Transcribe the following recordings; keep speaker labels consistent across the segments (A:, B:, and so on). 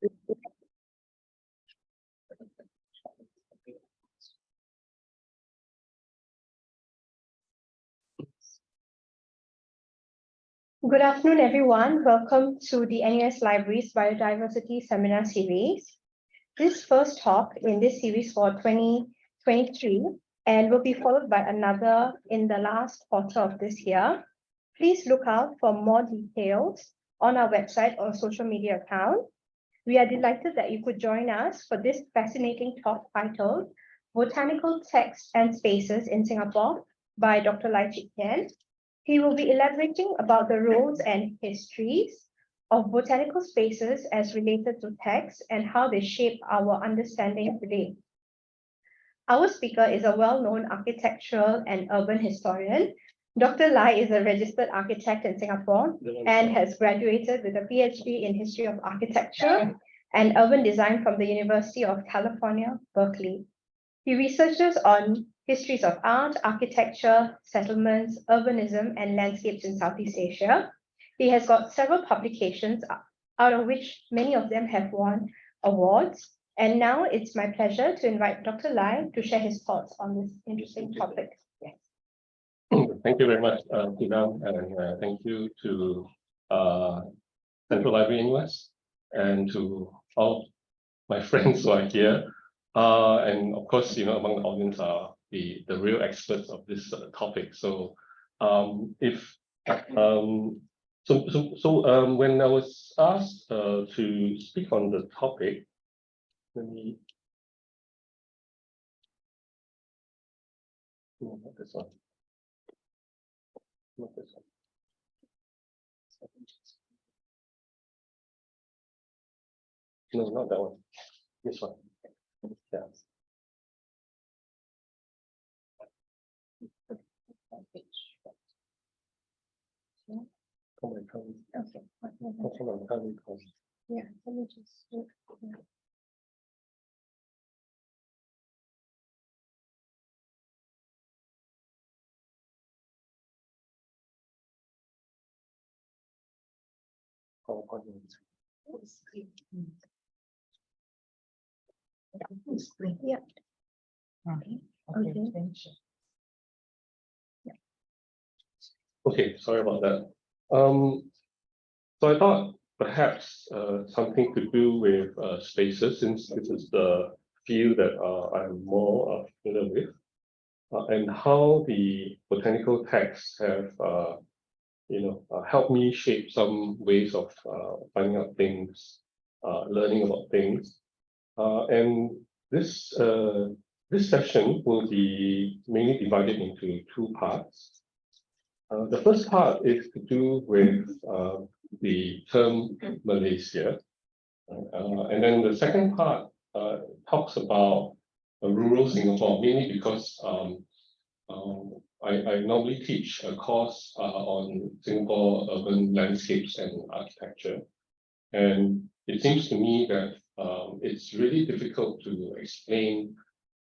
A: Good afternoon, everyone. Welcome to the NUS Libraries Biodiversity Seminar Series. This first talk in this series for 2023 and will be followed by another in the last quarter of this year. Please look out for more details on our website or social media account. We are delighted that you could join us for this fascinating talk titled Botanical Texts and Spaces in Singapore by Dr. Chee Kien. He will be elaborating about the roles and histories of botanical spaces as related to texts and how they shape our understanding today. Our speaker is a well-known architectural and urban historian. Dr. Lai is a registered architect in Singapore and has graduated with a PhD in History of Architecture and Urban Design from the University of California, Berkeley. He researches on histories of art, architecture, settlements, urbanism, and landscapes in Southeast Asia. He has got several publications, out of which many of them have won awards. And now it's my pleasure to invite Dr. Lai to share his thoughts on this interesting topic. Yes.
B: Thank you very much, Tina, and thank you to Central Library NUS and to all my friends who are here. And of course, among the audience are the real experts of this topic. So, when I was asked to speak on the topic, let me. No, not this one. Not this one. No, not that one. This one. Yeah. Oh my God.
A: Okay.
B: Hold on,
A: Yeah, let me just look. Yeah. Okay.
B: Okay, sorry about that. So I thought perhaps something to do with spaces, since this is the field that I'm more familiar with, and how the botanical texts have, helped me shape some ways of finding out things, learning about things, and this session will be mainly divided into two parts. The first part is to do with the term Malaysia, and then the second part talks about rural Singapore, mainly because I normally teach a course on Singapore urban landscapes and architecture, and it seems to me that it's really difficult to explain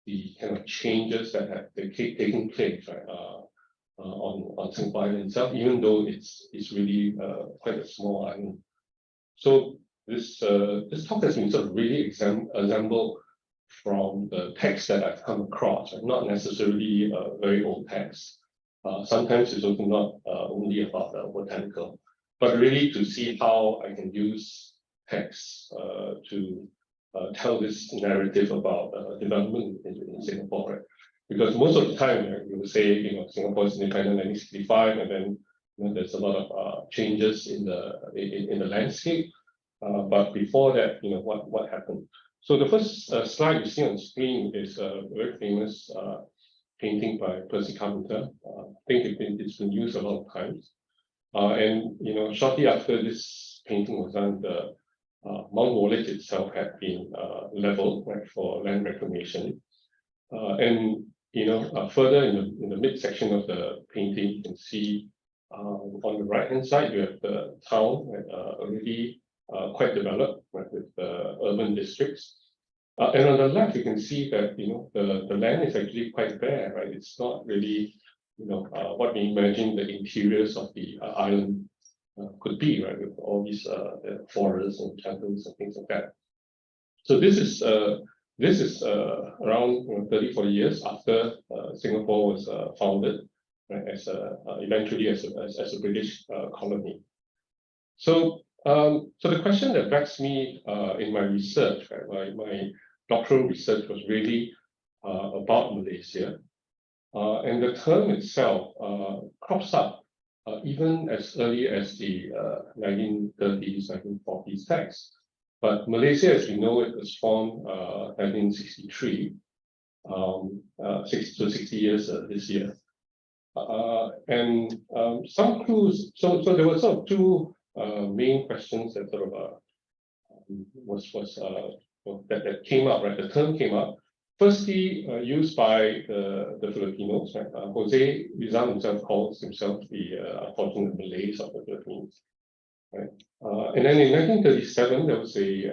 B: the kind of changes that have taken place, right, on Singapore Island itself, even though it's really quite a small island. So this talk has been sort of really assembled from the text that I've come across, and not necessarily a very old text. Sometimes it's also not only about botanical, but really to see how I can use text to tell this narrative about development in Singapore, right? Because most of the time, you will say, Singapore is independent in 1965, and then there's a lot of changes in the landscape. But before that, what happened? So the first slide you see on screen is a very famous painting by Percy Carpenter. I think it's been used a lot of times. And shortly after this painting was done, the Mount Woolwich itself had been leveled, right, for land reclamation. And further in the midsection of the painting, you can see on the right-hand side you have the town, right, already quite developed, right, with the urban districts. And on the left, you can see that the land is actually quite bare, right? It's not really what we imagine the interiors of the island could be, right, with all these forests and jungles and things like that. So this is around 30, 40 years after Singapore was founded, right, as eventually as a British colony. So so the question that vexed me in my research, right, my doctoral research was really about Malaysia, and the term itself crops up even as early as the 1930s, 1940s text. But Malaysia, as we know it, was formed 1963, so 60 years this year. And some clues, so there were sort of two main questions that sort of that came up, right? The term came up. Firstly, used by the Filipinos, right? Jose Rizal himself calls himself the unfortunate Malays of the Philippines, right? And then in 1937, there was a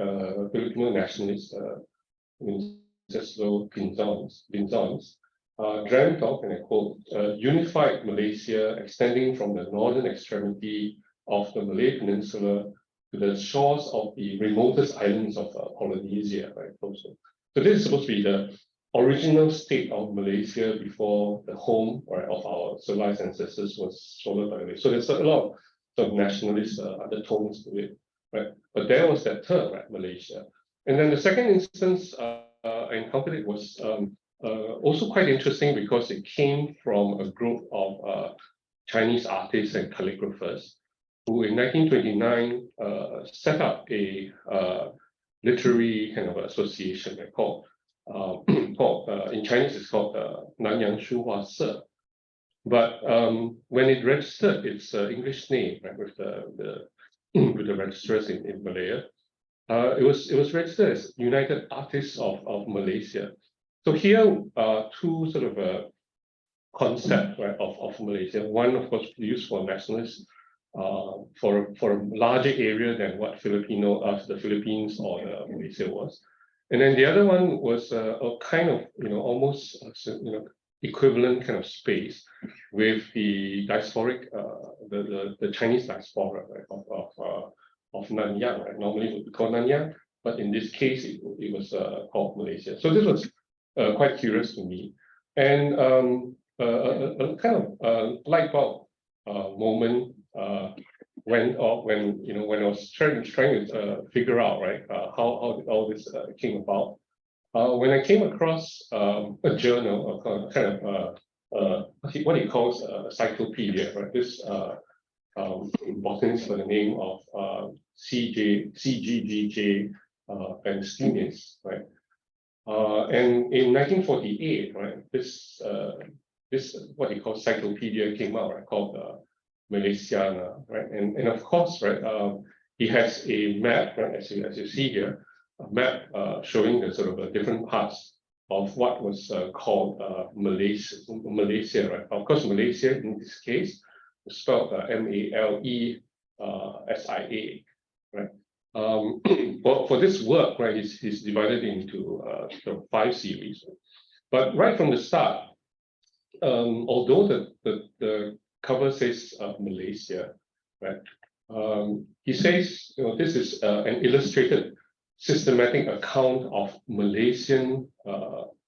B: Filipino nationalist, Cecil Binzons, dreamt of, and I quote, unified Malaysia extending from the northern extremity of the Malay Peninsula to the shores of the remotest islands of Polynesia, right? So this is supposed to be the original state of Malaysia before the home, right, of our civilized ancestors was swallowed by Malaysia. So there's a lot of nationalist undertones to it, right? But there was that term, right, Malaysia. And then the second instance I encountered it was also quite interesting because it came from a group of Chinese artists and calligraphers who in 1929 set up a literary kind of association called, in Chinese it's called Nanyang Shuhua Se. But when it registered its English name, right, with the registrars in Malaya, it was registered as United Artists of Malaysia. So here are two sort of concepts, right, of Malaysia. One, of course, used for nationalists, for a larger area than what the Philippines or Malaysia was. And then the other one was a kind of, almost, equivalent kind of space with the diasporic, the Chinese diaspora, right, of Nanyang, right? Normally it would be called Nanyang, but in this case, it was called Malaysia. So this was quite curious to me. And a kind of light bulb moment when I was trying to figure out, right, how all this came about. When I came across a journal, kind of what he calls a cyclopedia, right? This botanist by the name of C.G.G.J. Van Steenis, right? And in 1948, right, this what he calls cyclopedia came out, right, called Malaysiana, right? And of course, right, he has a map, right, as you see here, a map showing the sort of different parts of what was called Malaysia, right? Of course, Malaysia in this case is spelled MalesiA, right? For this work, right, he's divided into 5 series. But right from the start, although the cover says Malaysia, right, he says, this is an illustrated systematic account of Malaysian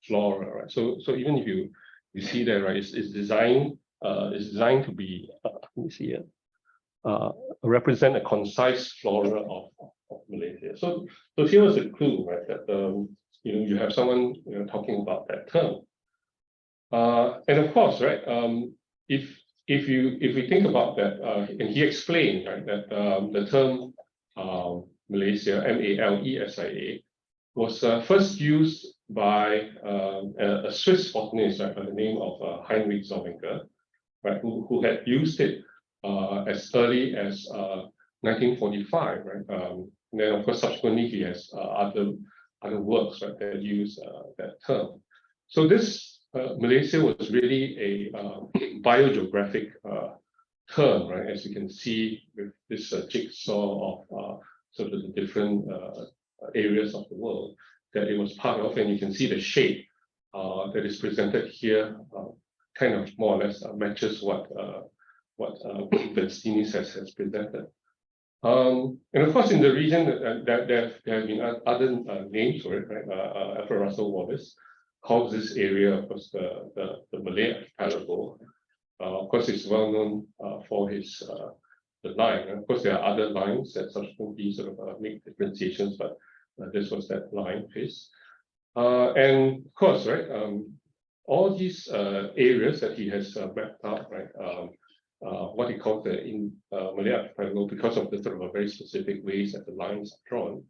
B: flora, right? So even if you see there, right, it's designed to be, let me see here, represent a concise flora of Malaysia. So here was a clue, right, that you have someone talking about that term. And of course, right, if we think about that, and he explained, right, that the term Malaysia, MalesiA, was first used by a Swiss botanist, right, by the name of Heinrich Zollinger, right, who had used it as early as 1945, right? And then, of course, subsequently he has other works, right, that use that term. So this Malaysia was really a biogeographic term, right? As you can see with this jigsaw of sort of the different areas of the world that it was part of, and you can see the shape that is presented here, kind of more or less matches what what Vestinis has presented. And of course, in the region, there have been other names for it, right? Alfred Russel Wallace calls this area, of course, the Malay archipelago. Of course, it's well known for his the line. And of course, there are other lines that subsequently sort of make differentiations, but this was that line phase. And of course, right, all these areas that he has mapped out, right, what he calls the Malay archipelago, because of the sort of a very specific ways that the lines are drawn.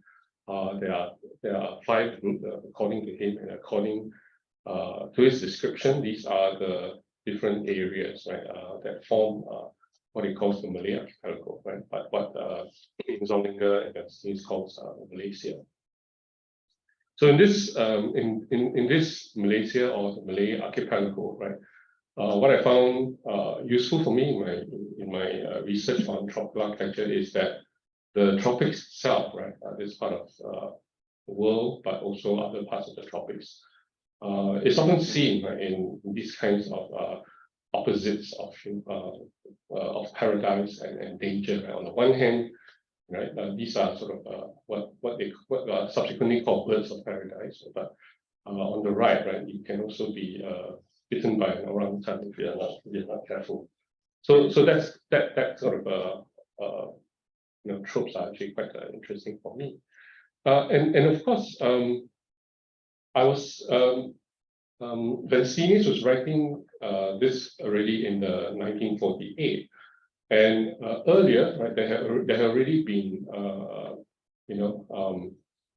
B: There are 5 groups according to him, and according to his description, these are the different areas, right, that form what he calls the Malay archipelago, right? But what Zollinger and Vestinis calls Malaysia. So in this in this Malaysia or the Malay archipelago, right? What I found useful for me in my research on tropical architecture is that the tropics itself, right, this part of the world, but also other parts of the tropics, is often seen, right, in these kinds of opposites of paradise and danger. Right? On the one hand, right, these are sort of what are subsequently called birds of paradise, but on the right, you can also be bitten by an orangutan if you're not careful. So that's that sort of tropes are actually quite interesting for me. And of course, I was Vestinis was writing this already in the 1948, and earlier, right, there have already been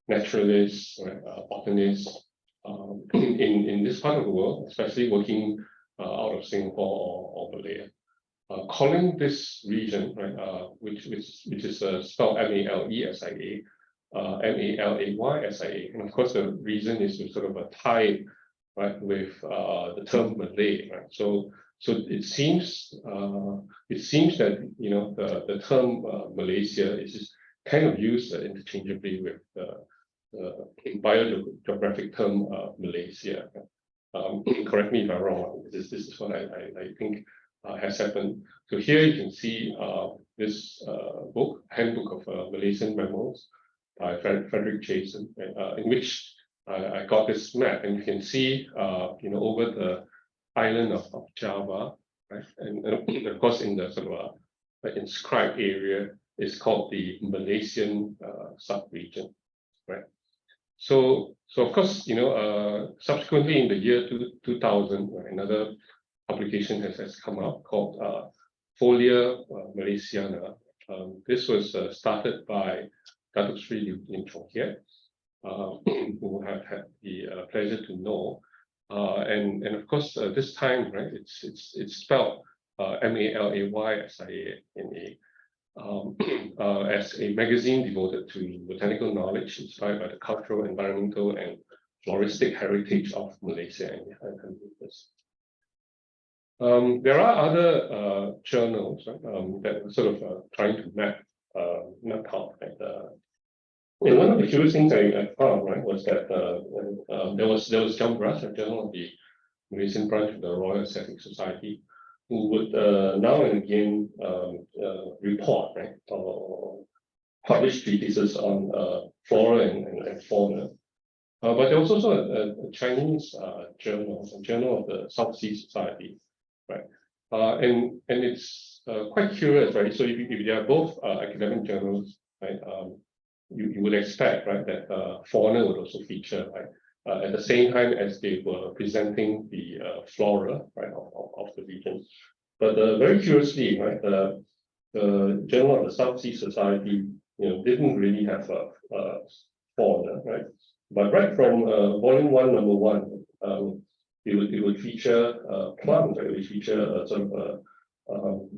B: naturalists, right, botanists in this part of the world, especially working out of Singapore or Malaya, calling this region, right, which is spelled MalesiA, Malaysia, and of course the reason is to sort of a tie, right, with the term Malay, right? So it seems that the term Malaysia is just kind of used interchangeably with the biogeographic term Malaysia. Correct me if I'm wrong. This is what I think has happened. So here you can see this book, Handbook of Malaysian Mammals by Frederick Chee, in which I got this map, and you can see, over the island of Java, right, and of course in the sort of inscribed area is called the Malaysian sub-region, right? So of course, subsequently in the year 2000, another publication has come out called Folia Malaysiana. This was started by Datuk Sri Lim Chong Kiat, who have had the pleasure to know, and of course this time, right, it's spelled Malaysiana as a magazine devoted to botanical knowledge inspired by the cultural, environmental, and floristic heritage of Malaysia and this. There are other journals, right, that sort of trying to map out, right, and one of the curious things I found, right, was that there was John Brass, a journal of the Malaysian branch of the Royal Aesthetic Society, who would now and again report, right, or publish treatises on flora and fauna. But there was also a Chinese journal, a journal of the South Sea Society, right? And it's quite curious, right? So if they are both academic journals, right, you would expect, right, that fauna would also feature, right, at the same time as they were presenting the flora, right, of the region. But very curiously, right, the Journal of the South Sea Society, didn't really have fauna, right? But right from volume 1, number 1, it would feature plants, right? It would feature sort of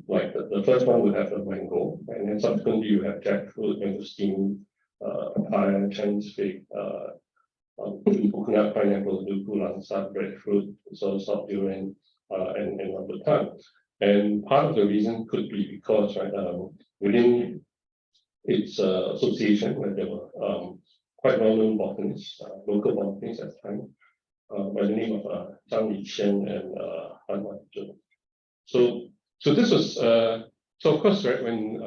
B: like the first one would have a mango, right? And then subsequently you have jackfruit, mangosteen, papaya, Chinese fig, coconut, pineapple, duku, langsat, breadfruit, soursop, durian, and rambutan. And part of the reason could be because, right, within its association, right, there were quite well-known botanists, local botanists at the time, by the name of Zhang Liqian and Han Wanzheng. So So this was so of course, right, when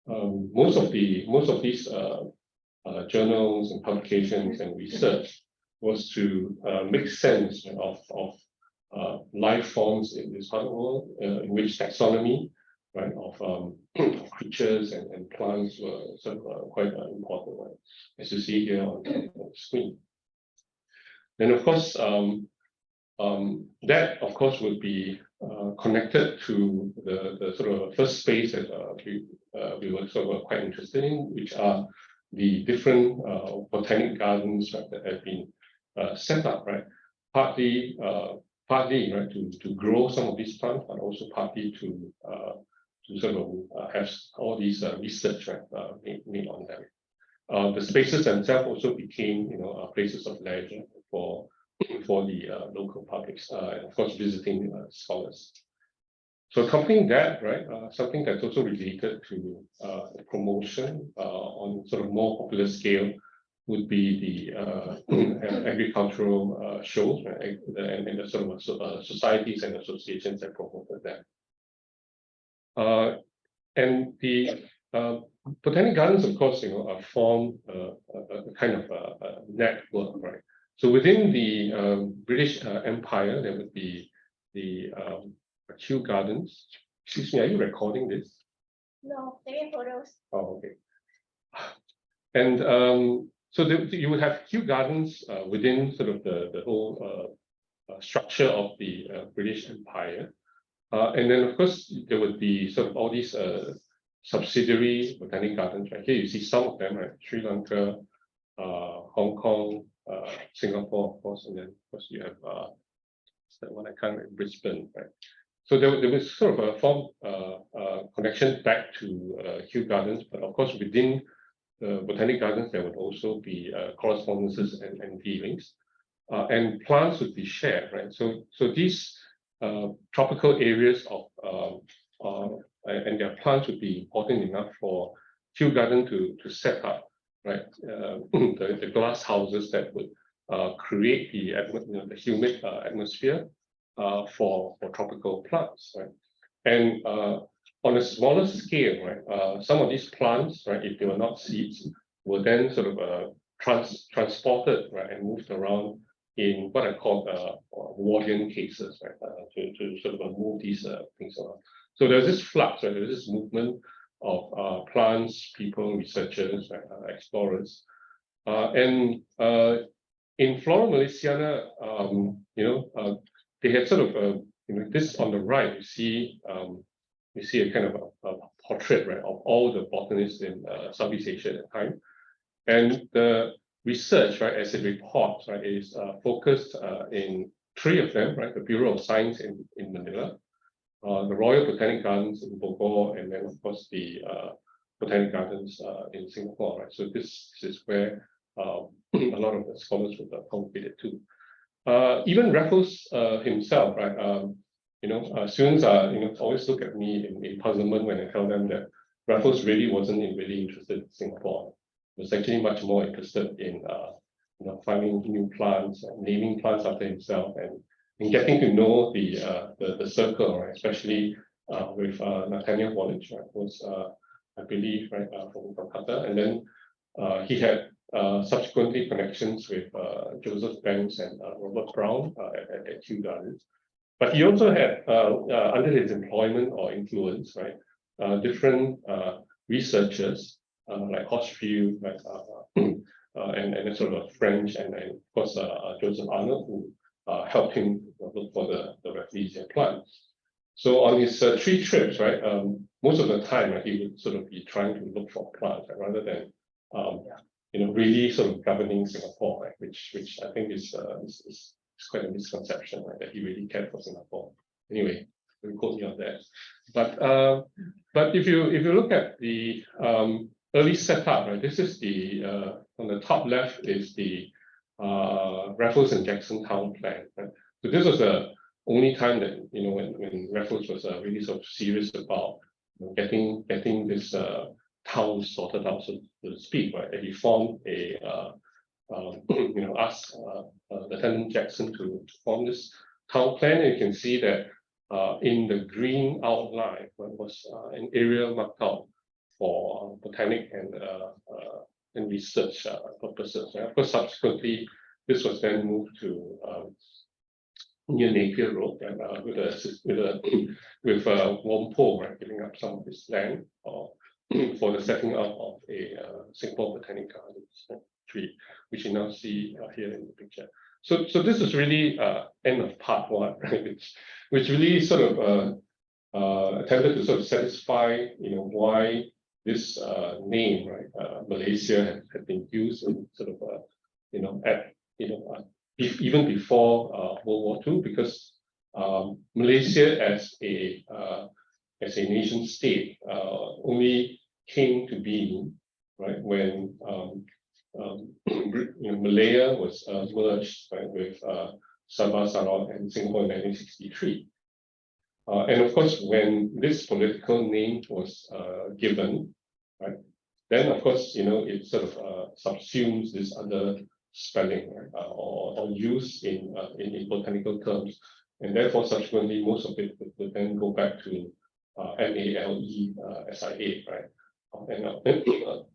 B: most of these journals and publications and research was to make sense of life forms in this part of the world, in which taxonomy, right, of creatures and plants were sort of quite important, right, as you see here on the screen. And of course, that of course would be connected to the sort of first space that we were sort of quite interested in, which are the different botanic gardens, right, that have been set up, right, partly right to grow some of these plants, but also partly to sort of have all these research, right, made on them. The spaces themselves also became, places of leisure for the local publics, and of course visiting scholars. So accompanying that, right, something that's also related to the promotion on sort of more popular scale would be the agricultural shows, right, and the sort of societies and associations that promoted them. And the botanic gardens, of course, form a kind of a network, right? So within the British Empire, there would be the Kew Gardens. Excuse me, are you recording this?
A: No, taking photos.
B: Oh, okay. And so you would have Kew Gardens within sort of the whole structure of the British Empire. And then, of course, there would be sort of all these subsidiary botanic gardens. Right here, you see some of them, right? Sri Lanka, Hong Kong, Singapore, of course, and then, of course, you have that one I can't remember, Brisbane, right? So there was sort of a form connection back to Kew Gardens, but of course, within the botanic gardens, there would also be correspondences and dealings, and plants would be shared, right? So these tropical areas of and their plants would be important enough for Kew Garden to set up, right? The glass houses that would create the humid atmosphere for tropical plants, right? And on a smaller scale, right, some of these plants, right, if they were not seeds, were then sort of transported, right, and moved around in what I call Wardian cases, right, to sort of move these things around. So there's this flux, right, there's this movement of plants, people, researchers, right, explorers, and in Flora Malaysiana, they had sort of this on the right. You see a kind of a portrait, right, of all the botanists in Southeast Asia at the time, and the research, right, as it reports, right, is focused in 3 of them, right, the Bureau of Science in Manila, the Royal Botanic Gardens in Bogor, and then of course the Botanic Gardens in Singapore, right. So this is where a lot of the scholars would congregated too. Even Raffles himself, right? Students are always look at me in puzzlement when I tell them that Raffles really wasn't really interested in Singapore. He was actually much more interested in finding new plants and naming plants after himself and getting to know the circle, right? Especially with Nathaniel Wallich, right? Who was I believe, right, from Qatar, and then he had subsequently connections with Joseph Banks and Robert Brown at Kew Gardens. But he also had, under his employment or influence, right, different researchers like Horsfield, right, and sort of French, and of course Joseph Arnold, who helped him look for the Rafflesian plants. So on his 3 trips, right, most of the time, right, he would sort of be trying to look for plants, right, rather than really sort of governing Singapore, right, which I think is quite a misconception, right, that he really cared for Singapore. Anyway, don't quote me on that. But if you look at the early setup, right, this is the on the top left is the Raffles and Jackson Town Plan. Right? So this was the only time that when Raffles was really sort of serious about getting this town sorted out, so to speak, right? And he formed a asked Lieutenant Jackson to form this town plan, and you can see that in the green outline was an area marked out for botanic and research purposes. And of course, subsequently, this was then moved to near Napier Road, and with Wompo, right, giving up some of his land for the setting up of a Singapore Botanic Gardens tree, which you now see here in the picture. So this is really end of part one, right? Which really sort of attempted to sort of satisfy, why this name, right, Malaysia had been used in sort of even before World War II, because Malaysia as a nation state only came to being, right, when Malaya was merged, right, with Sabah, Sarawak, and Singapore in 1963. And of course, when this political name was given, right, then of course, it sort of subsumes this other spelling, right, or use in botanical terms, and therefore subsequently most of it would then go back to MALESIA, right?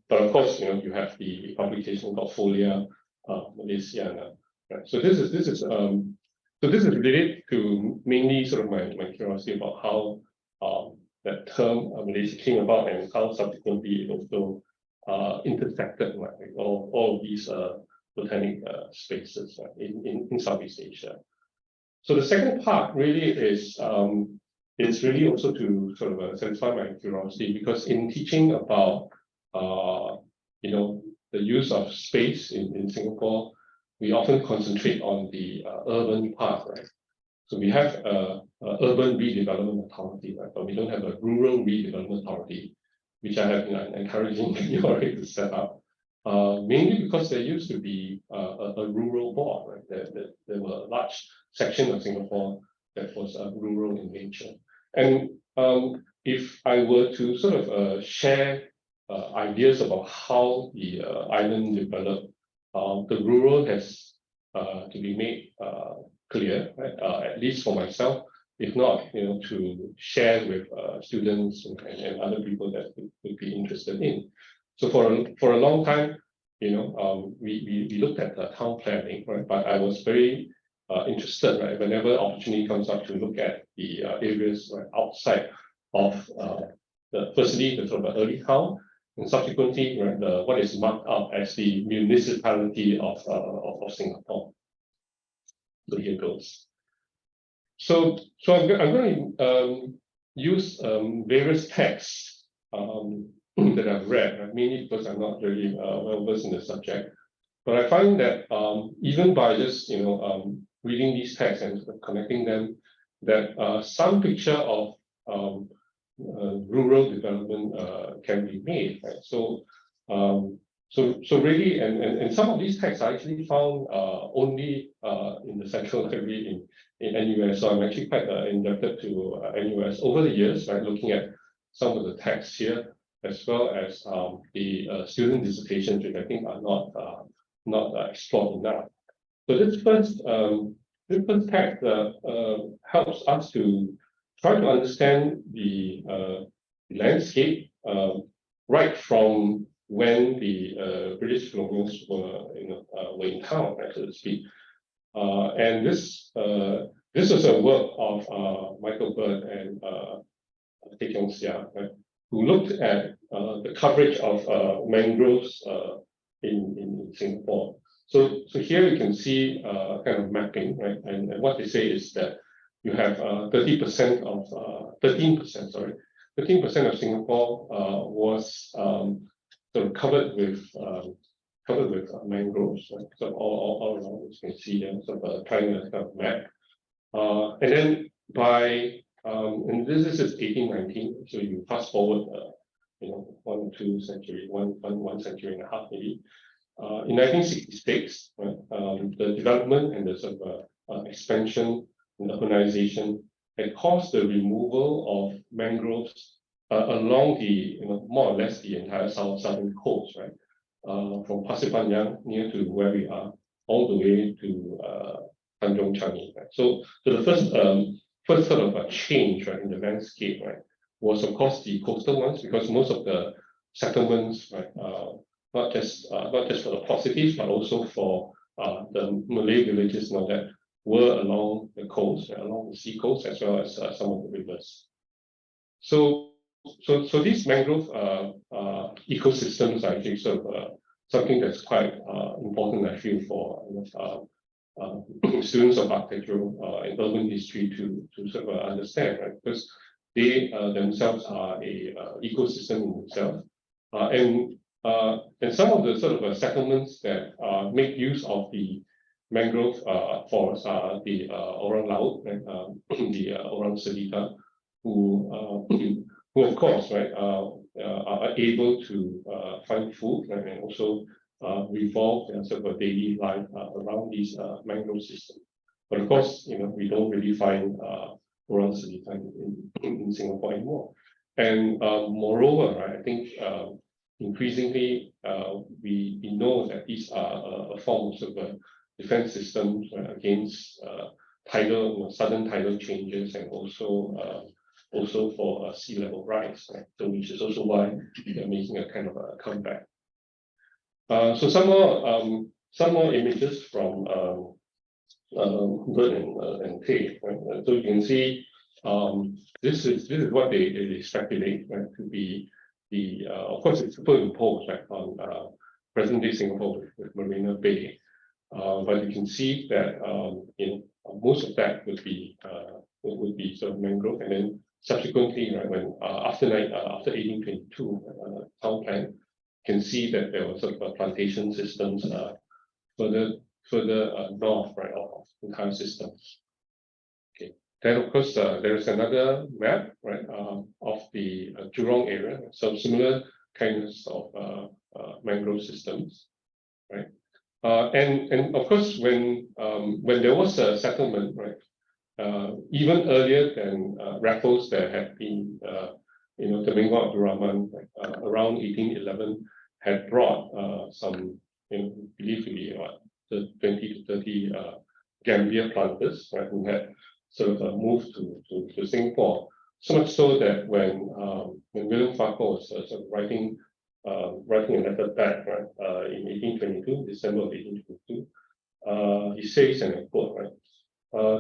B: But of course, you have the publication called Folia Malaysiana, right? So this is related to mainly sort of my curiosity about how that term Malaysia came about, and how subsequently it also intersected, right, with all of these botanic spaces in Southeast Asia. So the second part really is it's really also to sort of satisfy my curiosity, because in teaching about the use of space in Singapore, we often concentrate on the urban part, right? So we have urban redevelopment authority, right? But we don't have a rural redevelopment authority, which I have been encouraging you already to set up. Mainly because there used to be a rural board, right? There were a large section of Singapore that was rural in nature. And if I were to sort of share ideas about how the island developed, the rural has to be made clear, right? At least for myself, if not, to share with students and other people that would be interested in. So for a long time, we looked at the town planning, right? But I was very interested, right, whenever opportunity comes up, to look at the areas, right, outside of firstly the sort of early town, and subsequently, right, what is marked up as the municipality of Singapore. So here goes. So I'm going to use various texts that I've read, right, mainly because I'm not really well versed in the subject. But I find that even by just reading these texts and connecting them, that some picture of rural development can be made, right? So really, and some of these texts I actually found only in the Central Library in NUS. So I'm actually quite indebted to NUS over the years, right? Looking at some of the texts here, as well as the student dissertations, which I think are not explored enough. So this first text helps us to try to understand the landscape right from when the British colonials were in town, right, so to speak. And this is a work of Michael Bird and Teck Yong Sia, right, who looked at the coverage of mangroves in Singapore. So here you can see kind of mapping, right? And what they say is that you have 13% of Singapore was sort of covered with mangroves, right? So all around, you can see them sort of trying to kind of map. And then by and this is 1819, so you fast forward one century and a half maybe. In 1966, right, the development and the sort of expansion and urbanization had caused the removal of mangroves along the more or less the entire southern coast, right, from Pasir Panjang near to where we are, all the way to Tanjung Changi. Right? So the first first sort of a change, right, in the landscape, right, was of course the coastal ones, because most of the settlements, right, not just for the port cities, but also for the Malay villages and all that were along the coast, along the sea coast, as well as some of the rivers. So these mangrove ecosystems are actually sort of something that's quite important, I feel, for students of architectural and urban history to sort of understand, right? Because they themselves are a ecosystem in themselves, and some of the sort of settlements that make use of the mangrove forests are the Orang Laut and the Orang Selita, who of course, right, are able to find food, right, and also revolve their sort of daily life around these mangrove systems. But of course, we don't really find Orang Selita in Singapore anymore. And moreover, right, I think increasingly we know that these are a form of sort of defense systems against sudden tidal changes, and also for sea level rise, right? So which is also why they're making a kind of a comeback. So some more images from Bert and Tay, right? So you can see this is what they speculate, right, to be the of course it's superimposed, right, on present day Singapore with Marina Bay, but you can see that most of that would be sort of mangrove, and then subsequently, right, when after 1822 town plan, you can see that there was sort of plantation systems further north, right, of the entire system. Okay. Then of course there is another map, right, of the Jurong area, some similar kinds of mangrove systems, right. And of course, when there was a settlement, right, even earlier than Raffles, there had been, Temenggong Abdul Rahman, around 1811, had brought some, believed to be about 20 to 30 Gambia planters, right, who had sort of moved to Singapore. So much so that when William Farquhar was sort of writing a letter back, right, in 1822, December of 1822, he says, and I quote, right,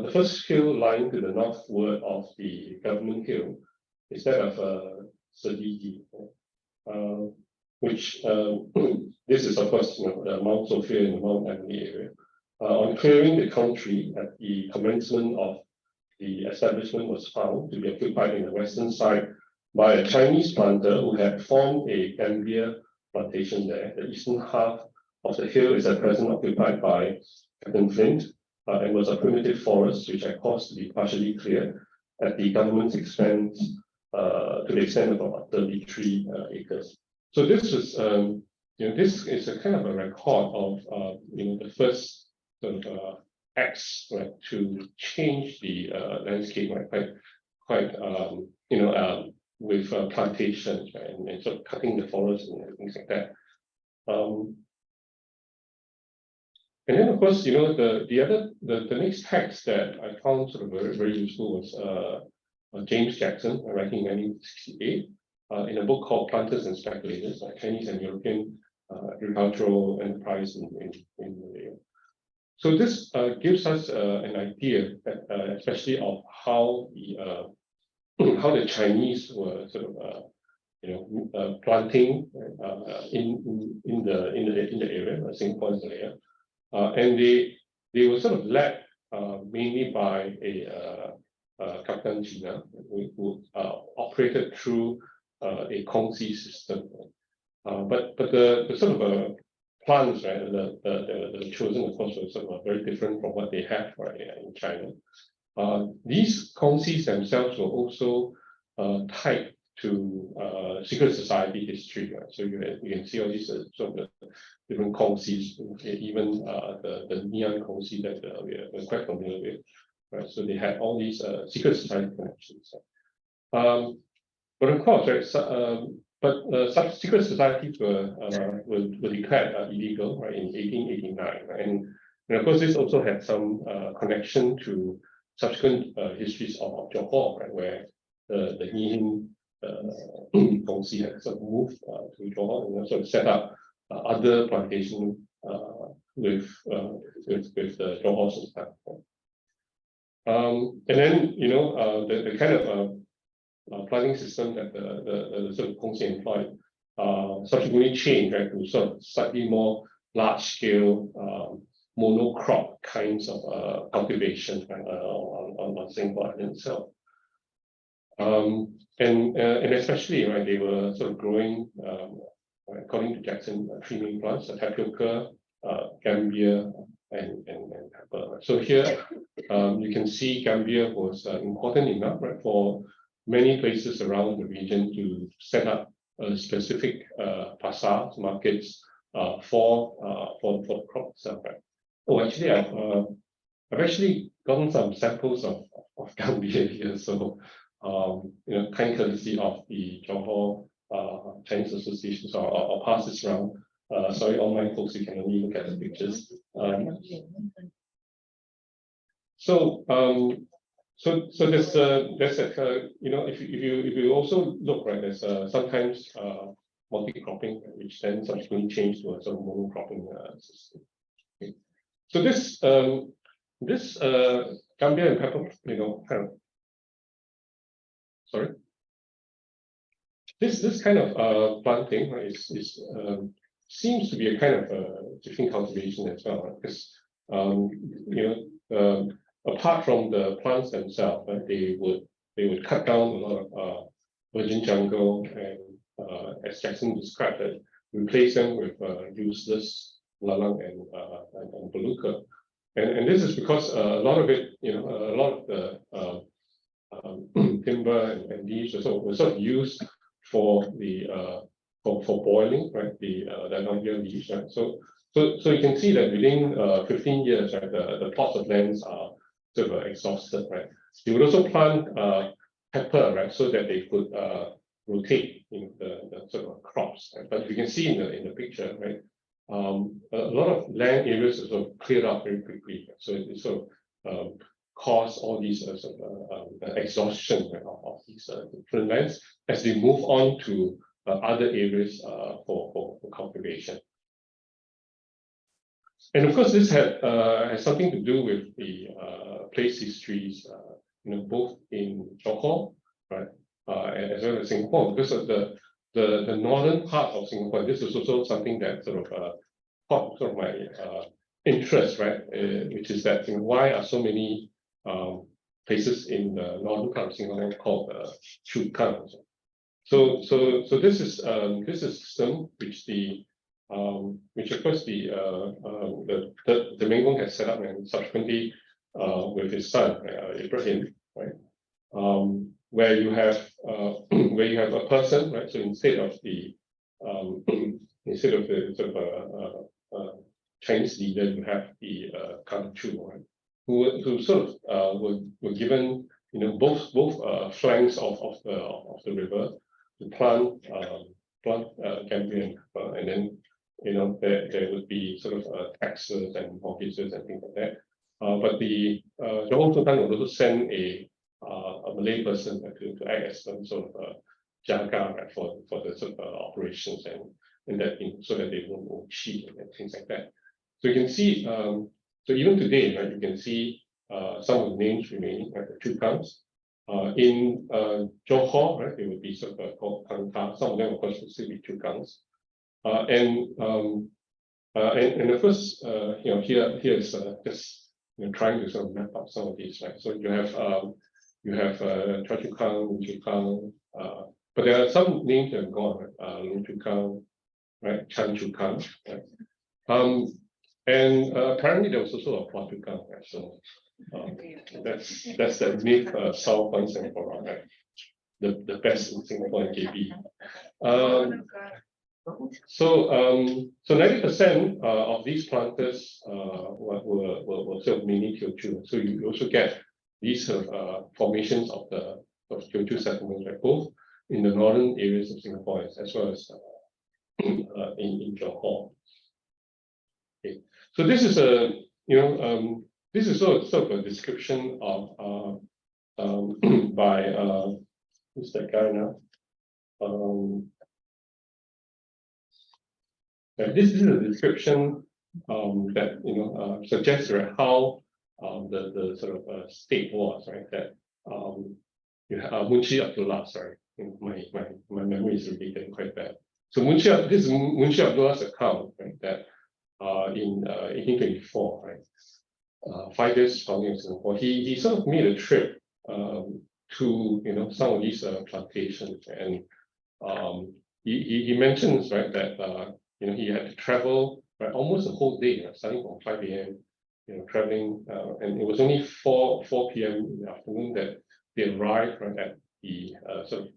B: the first hill lying to the northward of the government hill is that of Sedigi, which this is of course the Mount Sophia in the Mount Emily area. On clearing the country at the commencement of the establishment was found to be occupied in the western side by a Chinese planter who had formed a Gambia plantation there. The eastern half of the hill is at present occupied by Captain Flint, and was a primitive forest which had caused to be partially cleared at the government's expense to the extent of about 33 acres. So this is, this is a kind of a record of, the first sort of acts, right, to change the landscape, right, quite with plantations, right, and sort of cutting the forest and things like that. And then, of course, the next text that I found sort of very, very useful was James Jackson, writing in 1968, in a book called Planters and Speculators, Chinese and European Agricultural Enterprise in Malaya. So this gives us an idea, that, especially of how the Chinese were sort of planting in the area, Singapore and Malaya. And they were sort of led mainly by a Captain Gina, who operated through a Kongsi system. But the sort of plants, right, the chosen, of course, were sort of very different from what they have, right, in China. These Kongsis themselves were also tied to secret society history, right? So you can see all these sort of different Kongsis, even the Neon Kongsi that we're quite familiar with, right? So they had all these secret society connections. But of course, right, such secret societies were declared illegal, right, in 1889, right? And of course, this also had some connection to subsequent histories of Johor, right, where the Kien Kongsi had sort of moved to Johor and sort of set up other plantation with the Johor Sultan. And then the kind of planting system that the sort of Kongsi employed subsequently changed, right, to sort of slightly more large scale monocrop kinds of cultivation, right, on Singapore Island itself. And especially, right, they were sort of growing, according to Jackson, 3 main plants: tapioca, gambia, and pepper. So here you can see gambia was important enough, right, for many places around the region to set up specific pasars, markets for the crop itself, right? Oh, actually, I've actually gotten some samples of gambia here, so kind courtesy of the Johor Chinese Association, so I'll pass this around. Sorry, online folks, you can only look at the pictures. So there's if you also look, right, there's sometimes multi-cropping, which then subsequently changed to a sort of monocropping system. Okay. So this gambia and pepper, kind of, sorry, this kind of planting, right, seems to be a kind of different cultivation as well, right? Because apart from the plants themselves, right, they would cut down a lot of virgin jungle and, as Jackson described it, replace them with useless lalang and beluga. And this is because a lot of it, a lot of the timber and leaves were sort of used for the for boiling, right? The gambia leaves, right? So you can see that within 15 years, right, the plots of lands are sort of exhausted, right? You would also plant pepper, right, so that they could rotate the sort of crops. Right? But you can see in the picture, right, a lot of land areas are sort of cleared up very quickly. So it sort of cause all these sort of exhaustion, right, of these different lands as they move on to other areas for cultivation. And of course, this has something to do with the place histories, both in Johor, right, as well as Singapore, because of the northern part of Singapore. This is also something that sort of caught sort of my interest, right, which is that why are so many places in the northern part of Singapore called Chukang. So this is a system which of course the Menggong has set up, and subsequently with his son Ibrahim, right, where you have a person, right. So instead of the sort of Chinese leader, you have the Kangchu, right, who sort of were given both flanks of the river to plant gambia, and then there would be sort of taxes and mortgages and things like that. But the Johor Sultan would also send a Malay person to act as some sort of jaga, right, for the sort of operations and that so that they won't cheat and things like that. So you can see, so even today, right, you can see some of the names remaining, right, the Chukangs. In Johor, right, they would be sort of called Kangka. Some of them, of course, would still be Chukangs. And of course, here is just trying to sort of map out some of these, right? So you have Chua Chukang, Chukang, but there are some names that have gone, right? Long Chukang, right? Chan Chukang, right? And apparently there was also a Phua Chukang, right? So that's the myth southern Singapore, right? The best in Singapore and KB. So 90% of these planters were sort of mini Teochew. So you also get these formations of Teochew settlements, right, both in the northern areas of Singapore as well as in Johor. Okay. So this is a this is sort of a description of by who's that guy now? This is a description that suggests how the sort of state was, right? That you have Munshi Abdullah, sorry, my memory is really getting quite bad. So this is Munshi Abdullah's account, right? That in 1824, right? 5 years founding of Singapore, he sort of made a trip to some of these plantations, and he mentions, right, that he had to travel, right, almost a whole day, starting from 5 a.m. Traveling, and it was only 4 p.m. in the afternoon that they arrived, right, at the sort of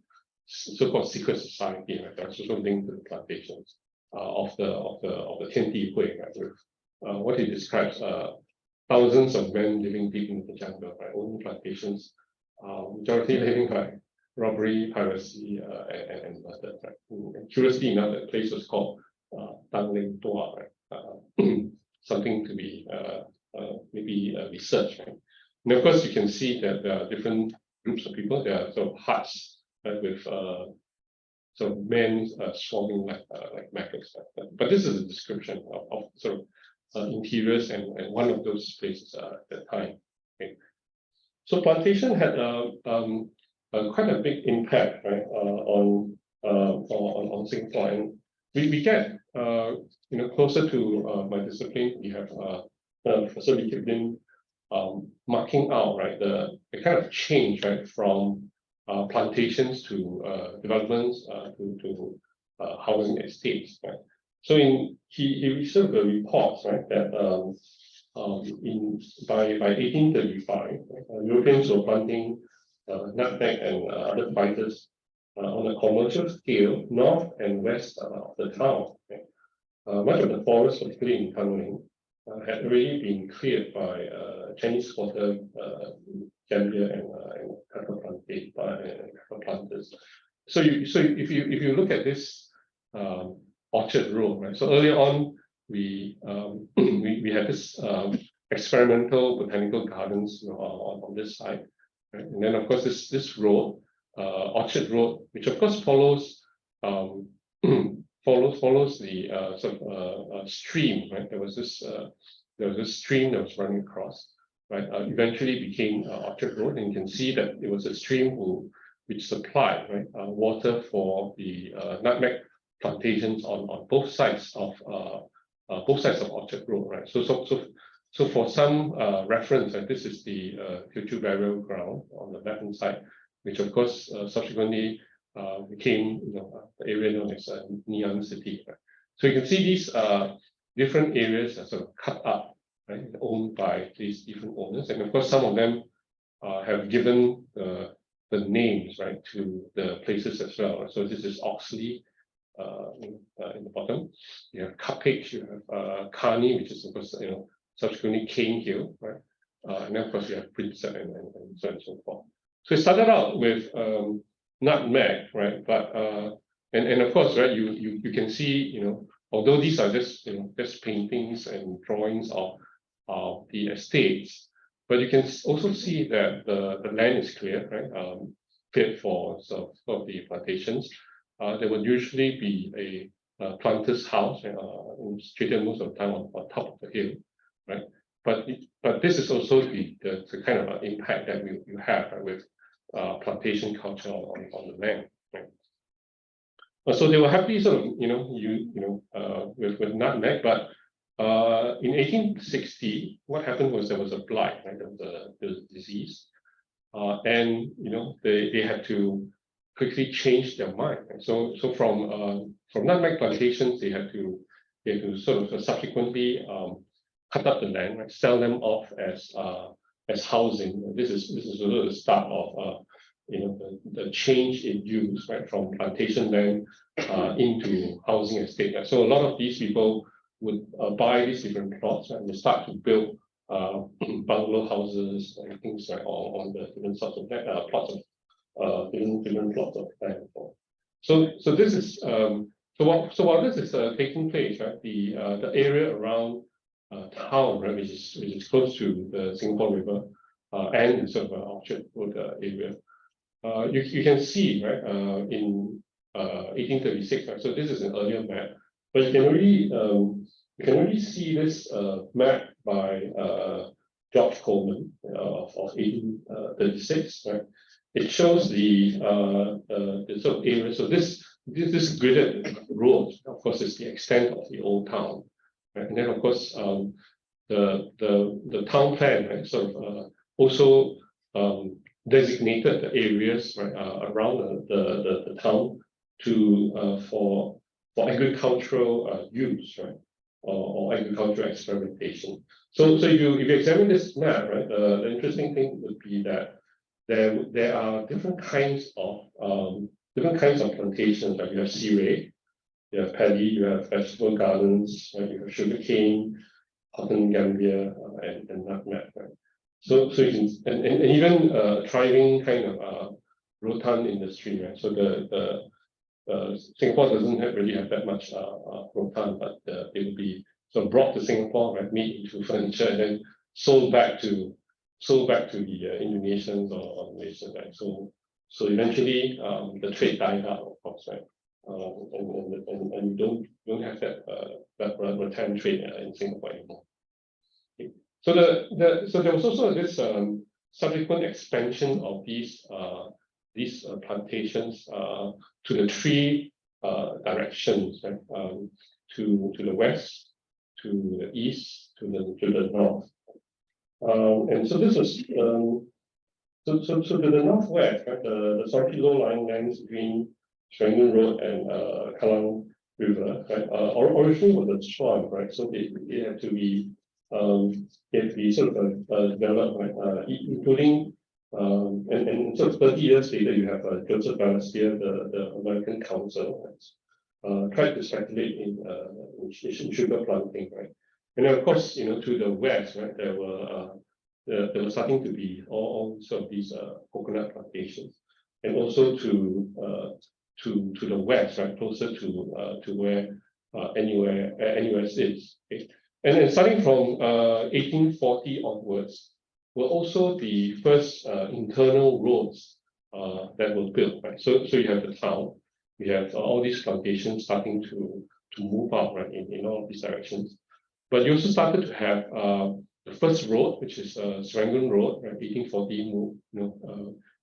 B: so-called secret society, right, that's also linked to the plantations of the Tian Di Hui, right, with what he describes thousands of men living deep in the jungle, right, owning plantations, majority living by robbery, piracy, and murder, right. And curiously enough, that place was called Tang Leng Tua, right, something to be maybe researched, right. And of course, you can see that there are different groups of people. There are sort of huts, right, with sort of men swarming like maggots. Right? But this is a description of sort of interiors and one of those places at that time. Okay. So plantation had quite a big impact, right, on Singapore, and we get closer to my discipline. We have Professor Lee Kip Lin marking out, right, the kind of change, right, from plantations to developments to housing estates, right. So he sort of reports, right, that by 1835, Europeans were planting nutmeg and other spices on a commercial scale north and west of the town. Okay. Much of the forest, particularly in Tanglin, had already been cleared by Chinese squatter Gambia and cattle planters. So if you look at this Orchard Road, right? So earlier on, we had this experimental botanical gardens on this side, right? And then of course this road, Orchard Road, which of course follows follows the sort of stream, right? There was this stream that was running across, right? Eventually became Orchard Road, and you can see that it was a stream which supplied, right, water for the nutmeg plantations on both sides of Orchard Road, right? So for some reference, this is the Teochew burial ground on the left-hand side, which of course subsequently became the area known as Neon City. Right? So you can see these different areas are sort of cut up, right, owned by these different owners, and of course some of them have given the names, right, to the places as well. So this is Oxley in the bottom. You have Cuppage, you have Carney, which is of course subsequently Cane Hill, right, and then of course you have Prinsep and so on and so forth. So it started out with nutmeg, right? But and of course, right, you can see, although these are just just paintings and drawings of the estates, but you can also see that the land is clear, right? Cleared for the plantations. There would usually be a planter's house, situated most of the time on top of the hill, right? But this is also the kind of impact that you have, right, with plantation culture on the land. Right? So they were happy, sort of, with nutmeg. But in 1860, what happened was there was a blight, right? There was a disease, and they had to quickly change their mind. Right? So from nutmeg plantations, they had to sort of subsequently cut up the land, right? Sell them off as housing. This is the start of the change in use, right, from plantation land into housing estate. Right? So a lot of these people would buy these different plots, right, and they start to build bungalow houses and things like on the different sorts of plots of different plots of land. So this is so while this is taking place, right, the area around town, right, which is close to the Singapore River and sort of Orchard Road area. You can see, right, in 1836, right, so this is an earlier map, but you can already see this map by George Coleman of 1836, right. It shows the sort of area. So this gridded road, of course, is the extent of the old town, right? And then, of course, the town plan, right, sort of also designated the areas, right, around the town to for agricultural use, right, or agricultural experimentation. So if you examine this map, right, the interesting thing would be that there are different kinds of plantations. Like you have cereal, you have paddy, you have vegetable gardens, right? You have sugarcane, cotton, gambia, and nutmeg. Right? So you can and even thriving kind of rotan industry. Right? So the Singapore doesn't really have that much rotan, but it will be sort of brought to Singapore, right, made into furniture, and then sold back to the Indonesians or Malaysians, right? So eventually the trade died out, of course, right? And you don't have that rattan trade in Singapore anymore. Okay. So there was also this subsequent expansion of these plantations to the three directions, right? To the west, to the east, to the north. And so this was so to the northwest, right, the slightly low-lying lands between Serangoon Road and Kallang River, right, originally was a swamp, right? So it had to be sort of developed, right, including and sort of 30 years later, you have Joseph Balestier, the American Council, tried to speculate in sugar planting, right? And then, of course, to the west, right, there were starting to be all sort of these coconut plantations, and also to the west, right, closer to where NUS is. Okay? And then starting from 1840 onwards, were also the first internal roads that were built, right? So you have the town, we have all these plantations starting to move out, right, in all of these directions. But you also started to have the first road, which is Serangoon Road, right, 1840,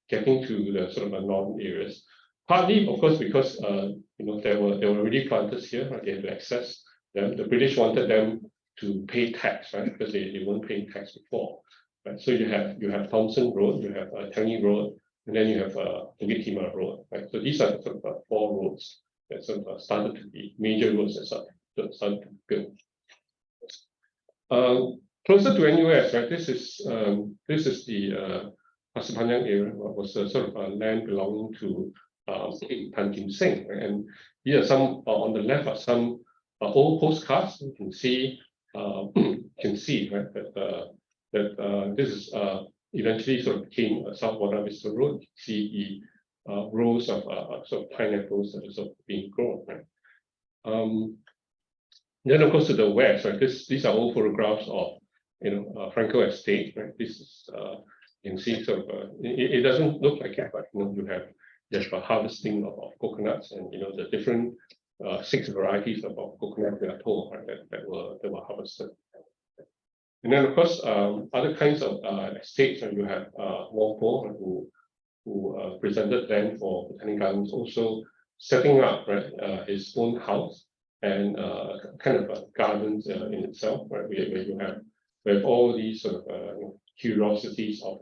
B: getting to the sort of northern areas. Partly, of course, because there were already planters here, right? They had to access them. The British wanted them to pay tax, right? Because they weren't paying tax before, right? So you have Thompson Road, you have Tangi Road, and then you have Bukit Timah Road, right? So these are sort of four roads that sort of started to be major roads that started to build. Closer to NUS, right? This is the Pasir Panjang area, was a sort of land belonging to Tan Kim Seng, right? And here some on the left are some old postcards. You can see right, that this is eventually sort of became South Buona Vista Road. You see the rows of sort of pineapples that are sort of being grown, right? Then of course to the west, right? These are all photographs of Franco Estate, right? This is you can see sort of it doesn't look like it, but you have a harvesting of coconuts, and the different 6 varieties of coconut we are told, right, that were harvested. And then of course other kinds of estates, and you have Wongpo, who presented land for Botanic Gardens, also setting up, right, his own house and kind of gardens in itself, right, where you have all these sort of curiosities of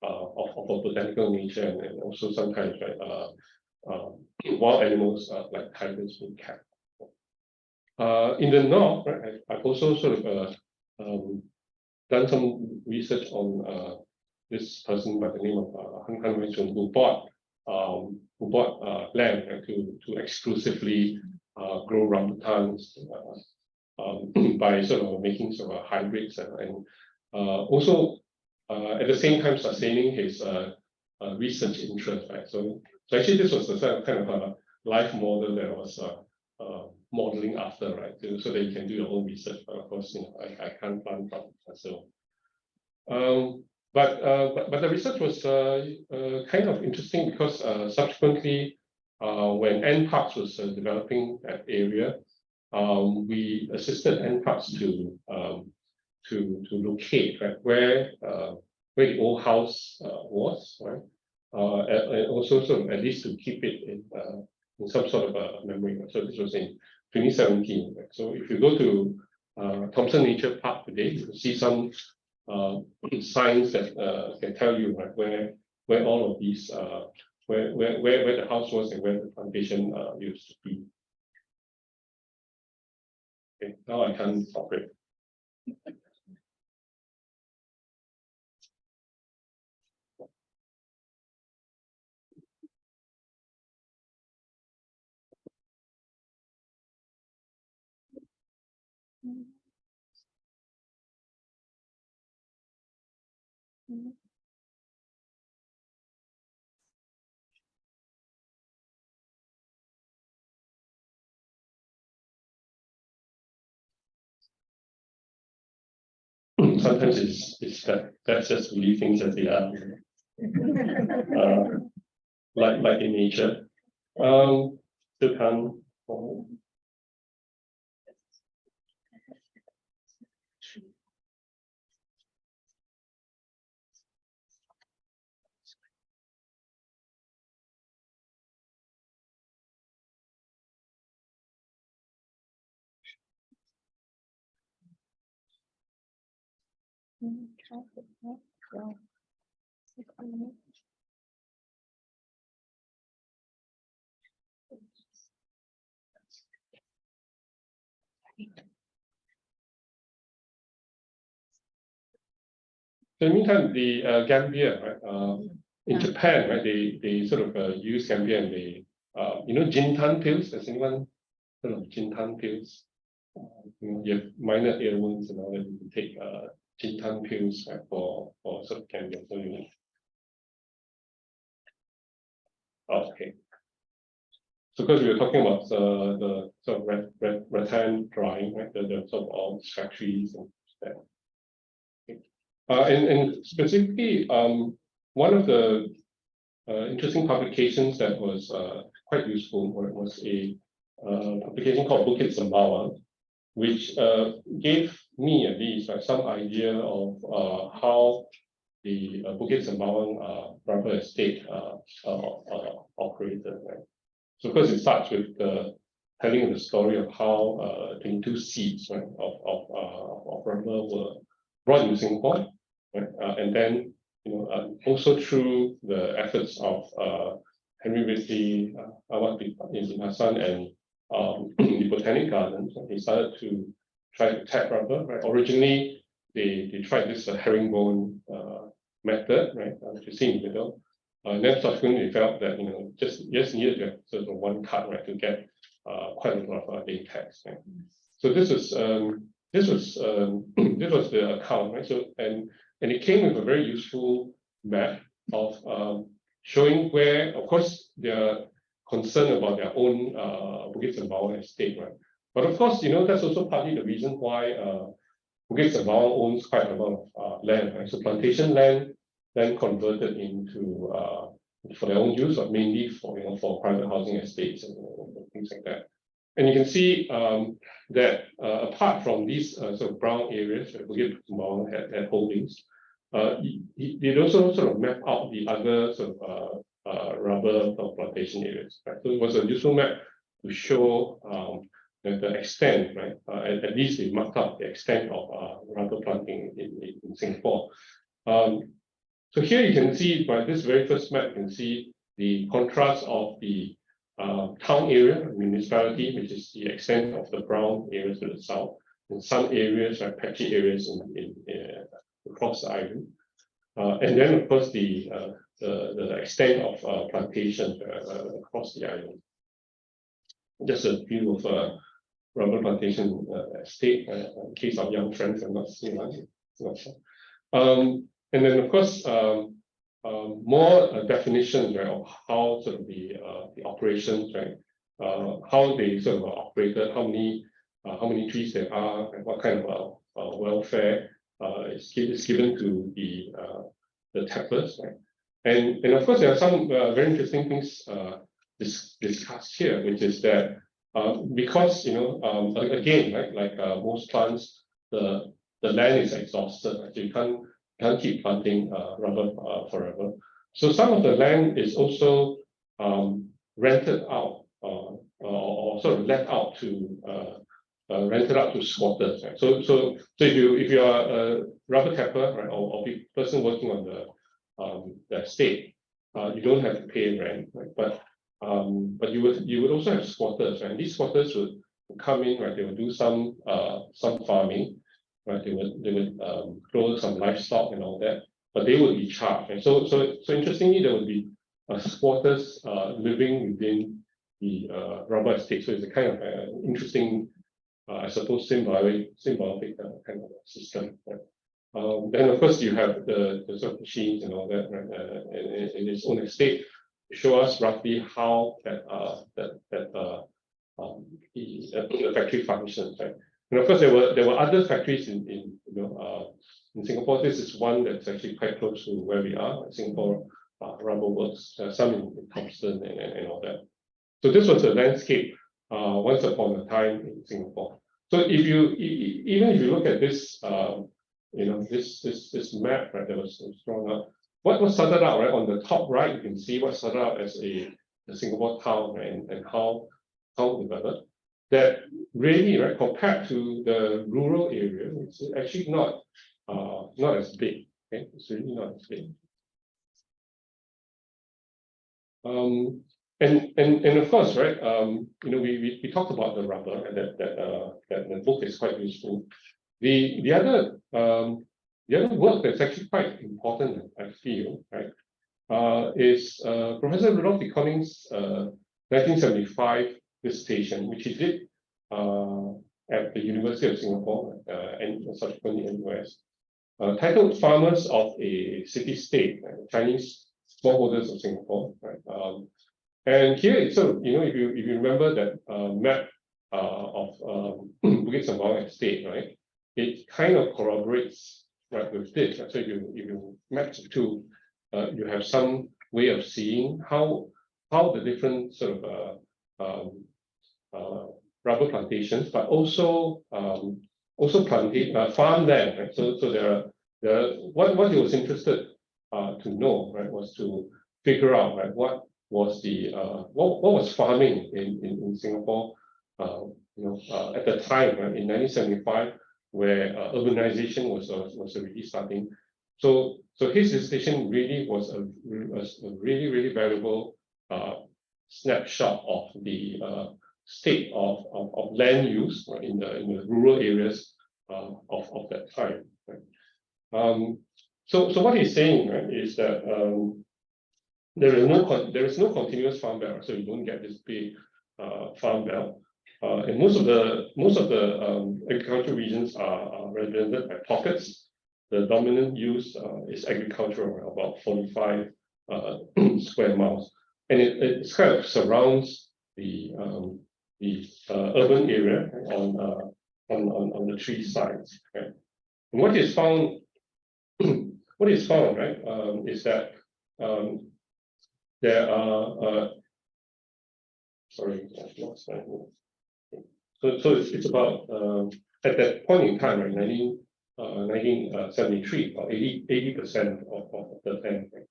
B: a botanical nature, and also sometimes, right, wild animals like tigers being kept. In the north, right, I've also sort of done some research on this person by the name of Han Kan Wei Chun, who bought land, right, to exclusively grow rambutans by sort of making sort of hybrids, and also at the same time sustaining his research interest, right? So actually this was a kind of a life model that was modeling after, right? So that you can do your own research. But of course, I can't plan from so. But the research was kind of interesting because subsequently, when NParks was developing that area, we assisted NParks to locate, right, where the old house was, right, and also sort of at least to keep it in some sort of a memory. So this was in 2017. Right? So if you go to Thomson Nature Park today, you will see some signs that can tell you, right, where all of these where the house was and where the plantation used to be. Okay, now I can operate. Sometimes it's that's just really things as they are, like in nature. Still can't. So in the meantime, the Gambia, right? In Japan, right? They sort of use Gambia and they, Jintan pills. Has anyone heard of Jintan pills? You have minor air wounds and all that. You can take Jintan pills, right, for sort of Gambia. So okay. So because we were talking about the sort of rattan drying, right? The sort of all factories and that. And specifically, one of the interesting publications that was quite useful was a publication called Bukit Sembawang, which gave me at least some idea of how the Bukit Sembawang rubber estate operated. Right? So first it starts with telling the story of how 22 seeds, right, of rubber were brought into Singapore, right? And then also through the efforts of Henry Ridley, Ahmad bin Hassan, and the Botanic Gardens, they started to try to tap rubber. Right? Originally, they tried this herringbone method, right, which you see in the middle. And then subsequently, they felt that just needed to have sort of one cut, right, to get quite a lot of latex. Right? So this was the account, right? So and it came with a very useful map of showing where, of course, they're concerned about their own Bukit Sembawang estate, right? But of course, that's also partly the reason why Bukit Sembawang owns quite a lot of land, right? So plantation land then converted into for their own use, or mainly for private housing estates and things like that. And you can see that apart from these sort of brown areas that Bukit Sembawang had holdings, it also sort of map out the other sort of rubber plantation areas. Right? So it was a useful map to show the extent, right? At least they marked out the extent of rubber planting in Singapore. So here you can see by this very first map, you can see the contrast of the town area, municipality, which is the extent of the brown areas to the south, and some areas, like patchy areas across the island. And then, of course, the extent of plantation across the island. Just a view of rubber plantation estate. In case of young friends, I'm not seeing much. And then, of course, more definitions, right, of how sort of the operations, right, how they sort of operated, how many trees there are, and what kind of welfare is given to the tappers, right? And of course, there are some very interesting things discussed here, which is that because again, right, like most plants, the land is exhausted. Right? So you can't keep planting rubber forever. So some of the land is also rented out or sort of let out to rented out to squatters. Right? So if you are a rubber tapper, right, or person working on the estate, you don't have to pay rent, right? But you would also have squatters, right? And these squatters would come in, right? They would do some farming, right? They would grow some livestock and all that, but they would be charged. Right? So interestingly, there would be squatters living within the rubber estate. So it's a kind of interesting, I suppose, symbolic kind of system. Right? Then of course you have the sort of machines and all that, right? In its own estate, show us roughly how the factory functions, right? And of course there were other factories in Singapore. This is one that's actually quite close to where we are, Singapore Rubber Works, some in Thompson and all that. So this was a landscape once upon a time in Singapore. So even if you look at this this map, right, that was drawn up, what started out, right, on the top right, you can see what started out as a Singapore town, right, and how developed. That really, right, compared to the rural area, it's actually not as big. Okay, it's really not as big. And of course, right, we talked about the rubber, and that the book is quite useful. The other work that's actually quite important, I feel, right, is Professor Rudolph de Koning's 1975 dissertation, which he did at the University of Singapore and subsequently in the US, titled "Farmers of a City-State: Chinese Smallholders of Singapore." Right? And here it's sort of, if you remember that map of Bukit Sembawang Estate, right? It kind of corroborates, right, with this. So if you map the two, you have some way of seeing how the different sort of rubber plantations, but also farmland. Right? So what he was interested to know, right, was to figure out, right, what was what was farming in Singapore, at the time, right, in 1975, where urbanization was already starting. So his dissertation really was a really valuable snapshot of the state of land use, right, in the rural areas of that time. Right? So what he's saying, right, is that there is no continuous farm belt, so you don't get this big farm belt. And most of the agricultural regions are represented by pockets. The dominant use is agricultural, about 45 square miles, and it kind of surrounds the urban area on the three sides. Okay? And what is found, right, is that there are sorry, so it's about at that point in time, right, 1973, about 80% of the land. Right?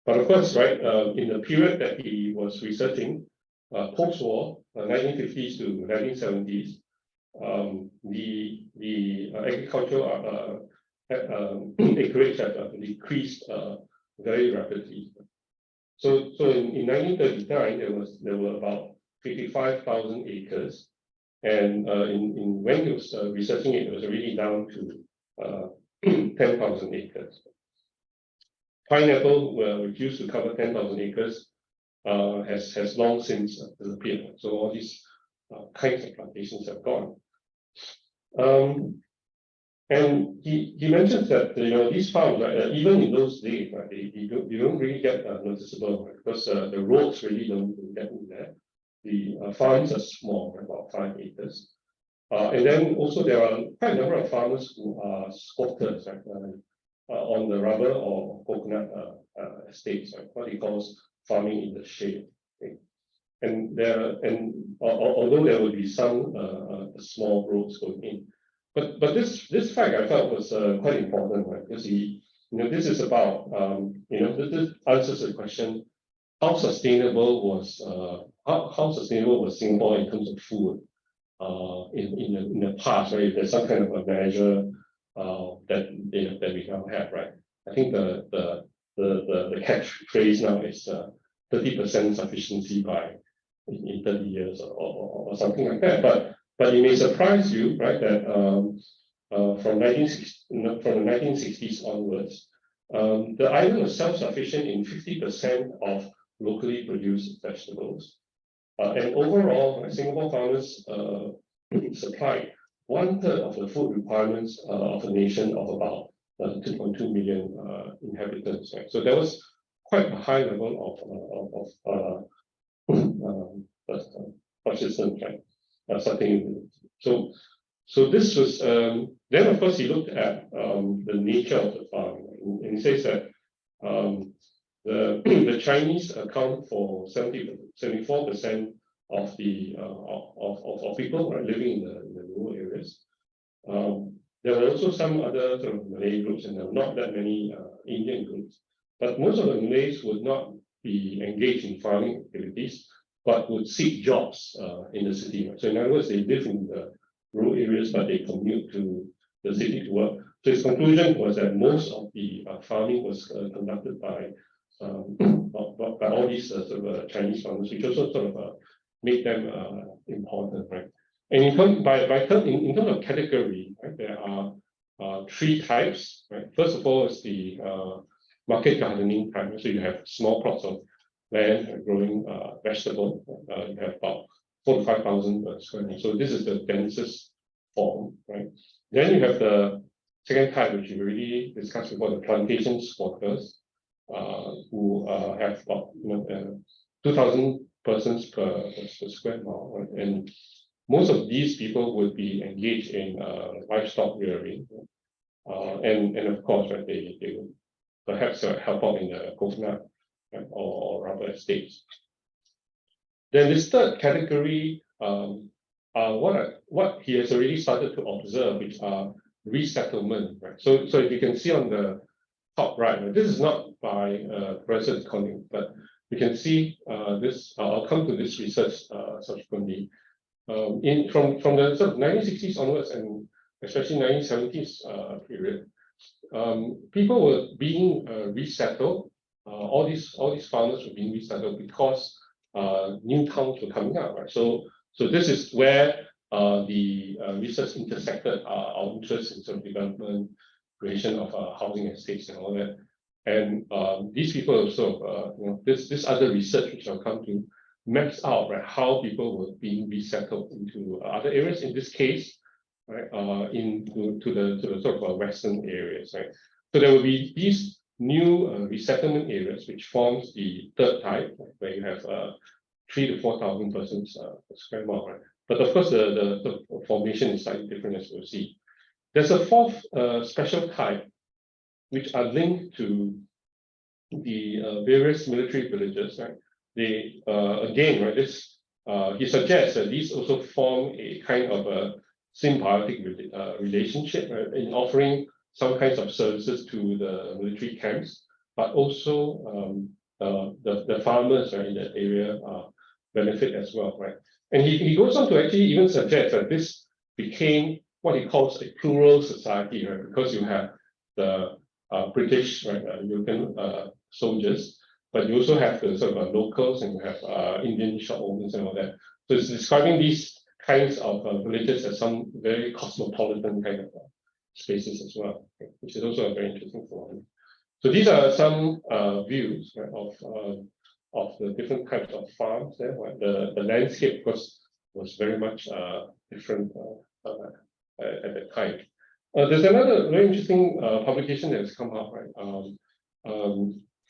B: But of course, right, in the period that he was researching, post-war, 1950s to 1970s, the agricultural acreage had decreased very rapidly. So in 1939, there were about 55,000 acres, and when he was researching it, it was already down to 10,000 acres. Pineapple, which used to cover 10,000 acres, has long since disappeared. So all these kinds of plantations have gone. And he mentions that these farms, right, even in those days, right, you don't really get noticeable, right, because the roads really don't get in there. farms are small, about 5 acres. And then also there are quite a number of farmers who are squatters, right, on the rubber or coconut estates, right, what he calls farming in the shade. Okay? And although there will be some small roads going in, but this fact I felt was quite important, right? Because this is about this answers the question: how sustainable was Singapore in terms of food in the past, right? If there's some kind of a measure that we now have, right? I think the catchphrase now is 30% sufficiency in 30 years or something like that. But it may surprise you, right, that from the 1960s onwards, the island was self-sufficient in 50% of locally produced vegetables. And overall, Singapore farmers supplied 1/3 of the food requirements of a nation of about 2.2 million inhabitants. Right? So there was quite a high level of persistence, right? Something. So this was then of course he looked at the nature of the farm, and he says that the Chinese account for 74% of the of people, right, living in the rural areas. There were also some other sort of Malay groups, and there were not that many Indian groups. But most of the Malays would not be engaged in farming activities, but would seek jobs in the city. So in other words, they live in the rural areas, but they commute to the city to work. So his conclusion was that most of the farming was conducted by all these sort of Chinese farmers, which also sort of made them important, right? And in terms of category, right, there are 3 types, right? First of all is the market gardening type. So you have small plots of land growing vegetable. You have about 4,000 to 5,000 square meters. So this is the densest form, right? Then you have the second type, which we already discussed before, the plantation squatters, who have about 2,000 persons per square mile, right? And most of these people would be engaged in livestock rearing, and of course, right, they would perhaps help out in the coconut, right, or rubber estates. Then this third category what he has already started to observe, which are resettlement, right? So if you can see on the top right, right, this is not by President Kien, but you can see this. I'll come to this research subsequently. From the sort of 1960s onwards, and especially 1970s period, people were being resettled. All these farmers were being resettled because new towns were coming up, right? So this is where the research intersected our interest in sort of development, creation of housing estates and all that. And these people also, this other research which I'll come to, maps out, right, how people were being resettled into other areas. In this case, right, into the sort of western areas, right. So there will be these new resettlement areas, which forms the third type, right, where you have 3,000 to 4,000 persons per square mile, right. But of course, the formation is slightly different, as we'll see. There's a fourth special type, which are linked to the various military villages, right. They again, right, this he suggests that these also form a kind of a symbiotic relationship, right, in offering some kinds of services to the military camps, but also the farmers, right, in that area benefit as well, right. And he goes on to actually even suggest that this became what he calls a plural society, right, because you have the British, right, European soldiers, but you also have the sort of locals, and you have Indian shop owners and all that. So it's describing these kinds of villages as some very cosmopolitan kind of spaces as well, okay, which is also a very interesting phenomenon. So these are some views, right, of the different types of farms there. Right? The landscape was very much different at the time. There's another very interesting publication that has come up, right,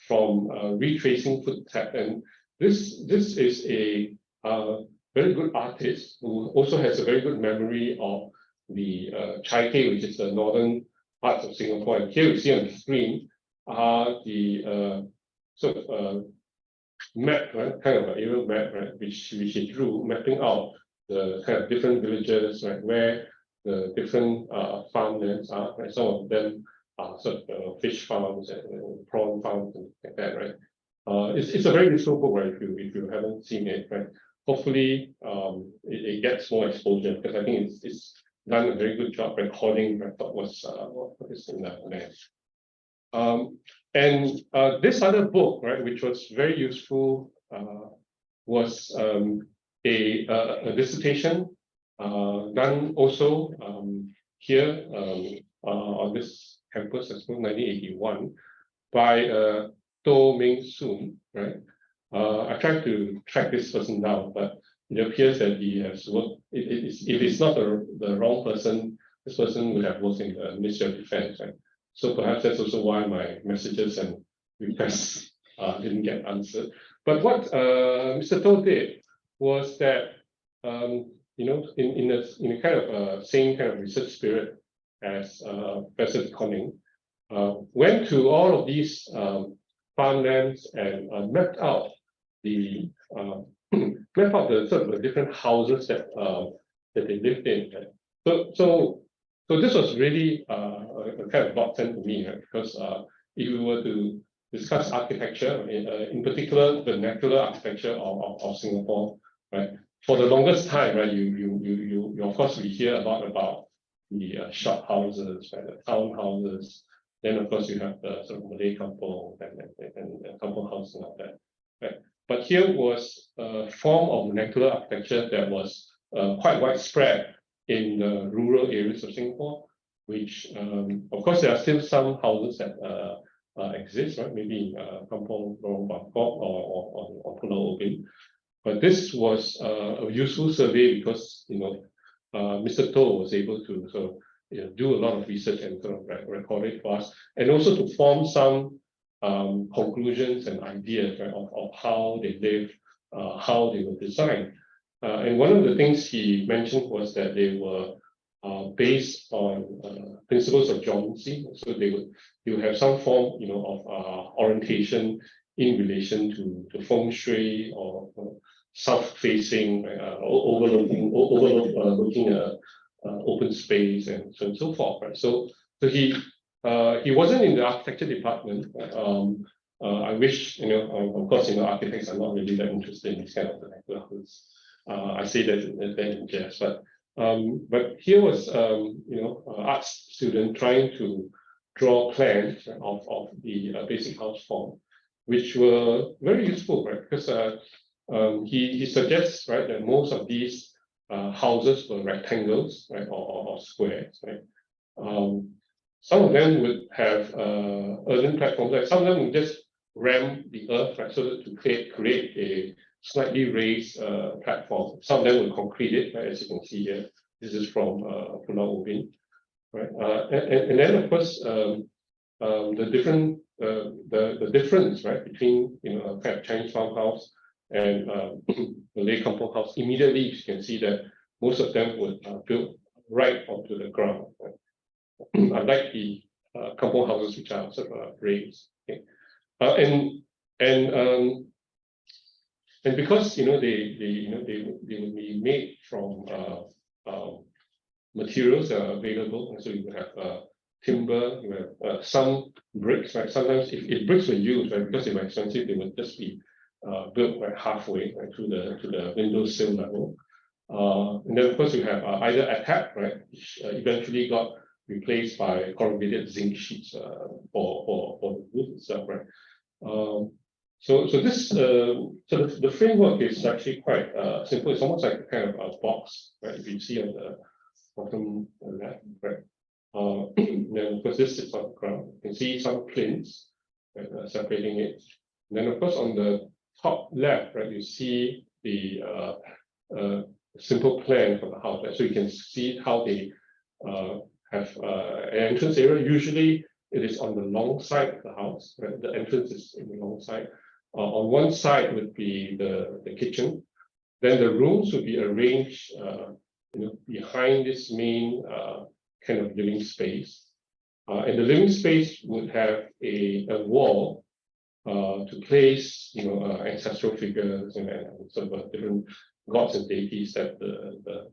B: from retracing footsteps, and this is a very good artist who also has a very good memory of the Chee, which is the northern parts of Singapore. And here we see on the screen the sort of map, right? Kind of an aerial map, right? Which he drew, mapping out the kind of different villages, right? Where the different farmlands are, right? Some of them are sort of fish farms and prawn farms and like that, right? It's a very useful book, right? If you haven't seen it, right? Hopefully, it gets more exposure because I think it's done a very good job recording. I thought was what is in the land. And this other book, right, which was very useful, was a dissertation done also here on this campus as well, 1981, by To Ming Soon, right? I tried to track this person down, but it appears that he has worked. If it's not the wrong person, this person would have worked in the Ministry of Defense, right? So perhaps that's also why my messages and requests didn't get answered. But what Mr. To did was that in a kind of same kind of research spirit as Professor Conning, went to all of these farmlands and mapped out the sort of the different houses that they lived in. So this was really a kind of godsend to me, right? Because if we were to discuss architecture, in particular the vernacular architecture of Singapore, right? For the longest time, right, you of course we hear a lot about the shop houses, right, the townhouses. Then of course you have the sort of Malay kampong and kampong house and all that, right? But here was a form of vernacular architecture that was quite widespread in the rural areas of Singapore, which of course there are still some houses that exist, right? Maybe in Kampong Lorong Bangkok or Pulau Ubin. But this was a useful survey because Mr. To was able to sort of do a lot of research and sort of record it for us, and also to form some conclusions and ideas, right, of how they lived, how they were designed. And one of the things he mentioned was that they were based on principles of geometry. So they would have some form, of orientation in relation to feng shui or south-facing, overlooking open space and so on and so forth. Right? So he wasn't in the architecture department. I wish, of course, architects are not really that interested in this kind of vernaculars. I say that in jest, but here was an arts student trying to draw plans of the basic house form, which were very useful, right? Because he suggests, right, that most of these houses were rectangles, right, or squares, right. Some of them would have earthen platforms, like some of them would just ram the earth, right, so that to create a slightly raised platform. Some of them would concrete it, right, as you can see here. This is from Pulau Ubin, right? And then of course the difference, right, between a kind of Chinese farmhouse and Malay kampong house. Immediately you can see that most of them would build right onto the ground, right? Unlike the kampong houses which are sort of raised. Okay? And because they would be made from materials that are available, and so you would have timber, you have some bricks, right? Sometimes if bricks were used, right, because they were expensive, they would just be built right halfway, right, to the window sill level. And then of course you have either atap, right, which eventually got replaced by corrugated zinc sheets for the roof itself, right? So this the framework is actually quite simple. It's almost like a kind of a box, right? If you see on the bottom left, right? Then of course this sits on the ground. You can see some plinths, right, separating it. And then of course on the top left, right, you see the simple plan for the house. Right? So you can see how they have an entrance area. Usually it is on the long side of the house. Right? The entrance is in the long side. On one side would be the kitchen. Then the rooms would be arranged, behind this main kind of living space. And the living space would have a wall to place, ancestral figures and sort of different gods and deities that the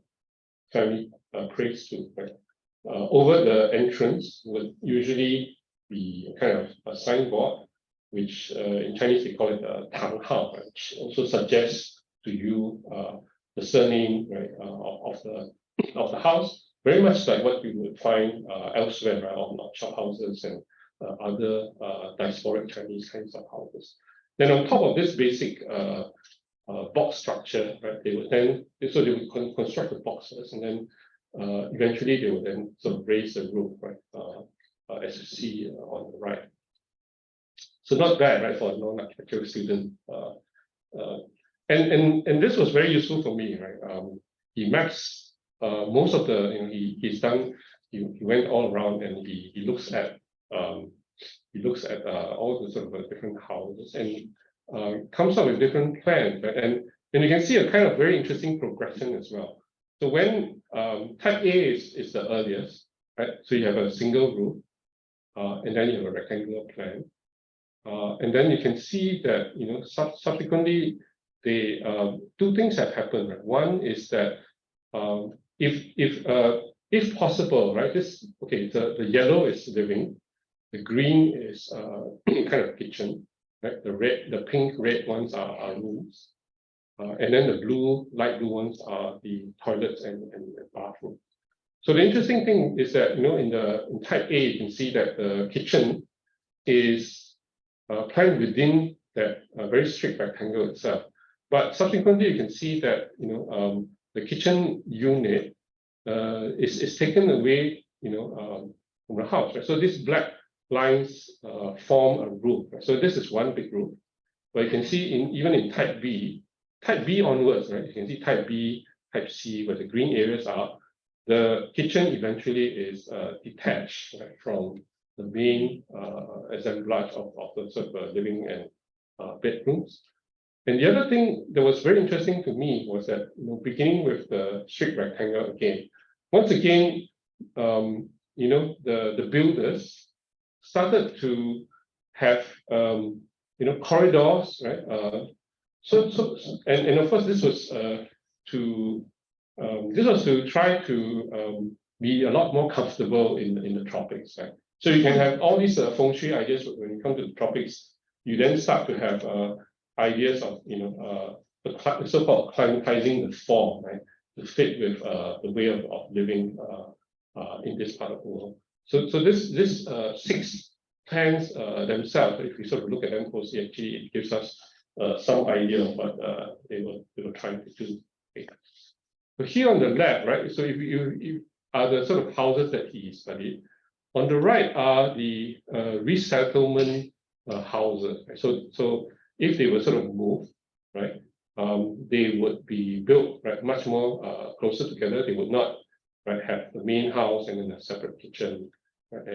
B: family prays to. Right? Over the entrance would usually be kind of a signboard, which in Chinese they call it a tang hao, which also suggests to you the surname, right, of the house, very much like what you would find elsewhere, right, on shop houses and other diasporic Chinese kinds of houses. Then on top of this basic box structure, right, they would construct the boxes, and then eventually they would then sort of raise the roof, right, as you see on the right. So not bad, right, for a non-architectural student. And this was very useful for me, right? He maps most of the, he went all around and he looks at all the sort of different houses and comes up with different plans, right? And you can see a kind of very interesting progression as well. So when type A is the earliest, right? So you have a single roof, and then you have a rectangular plan, and then you can see that subsequently two things have happened. Right? One is that if possible, right? The yellow is living, the green is kind of kitchen, right? The pink, red ones are rooms, and then the light blue ones are the toilets and bathroom. So the interesting thing is that in type A, you can see that the kitchen is planned within that very strict rectangle itself. But subsequently, you can see that the kitchen unit is taken away from the house. Right? So these black lines form a roof. Right? So this is one big roof. But you can see even in type B onwards, right? You can see type B, type C, where the green areas are. The kitchen eventually is detached, right, from the main assemblage of the sort of living and bedrooms. And the other thing that was very interesting to me was that, beginning with the strict rectangle again, once again, the builders started to have, corridors, right? And of course, this was to try to be a lot more comfortable in the tropics, right? So you can have all these feng shui ideas when you come to the tropics. You then start to have ideas of the so-called climatizing the form, right, to fit with the way of living in this part of the world. So this 6 plans themselves, if we sort of look at them closely, actually it gives us some idea of what they were trying to do. Okay. So here on the left, right, so if you are the sort of houses that he studied. On the right are the resettlement houses. Right? So if they were sort of moved, right, they would be built, right, much more closer together. They would not, right, have the main house and then a separate kitchen, right?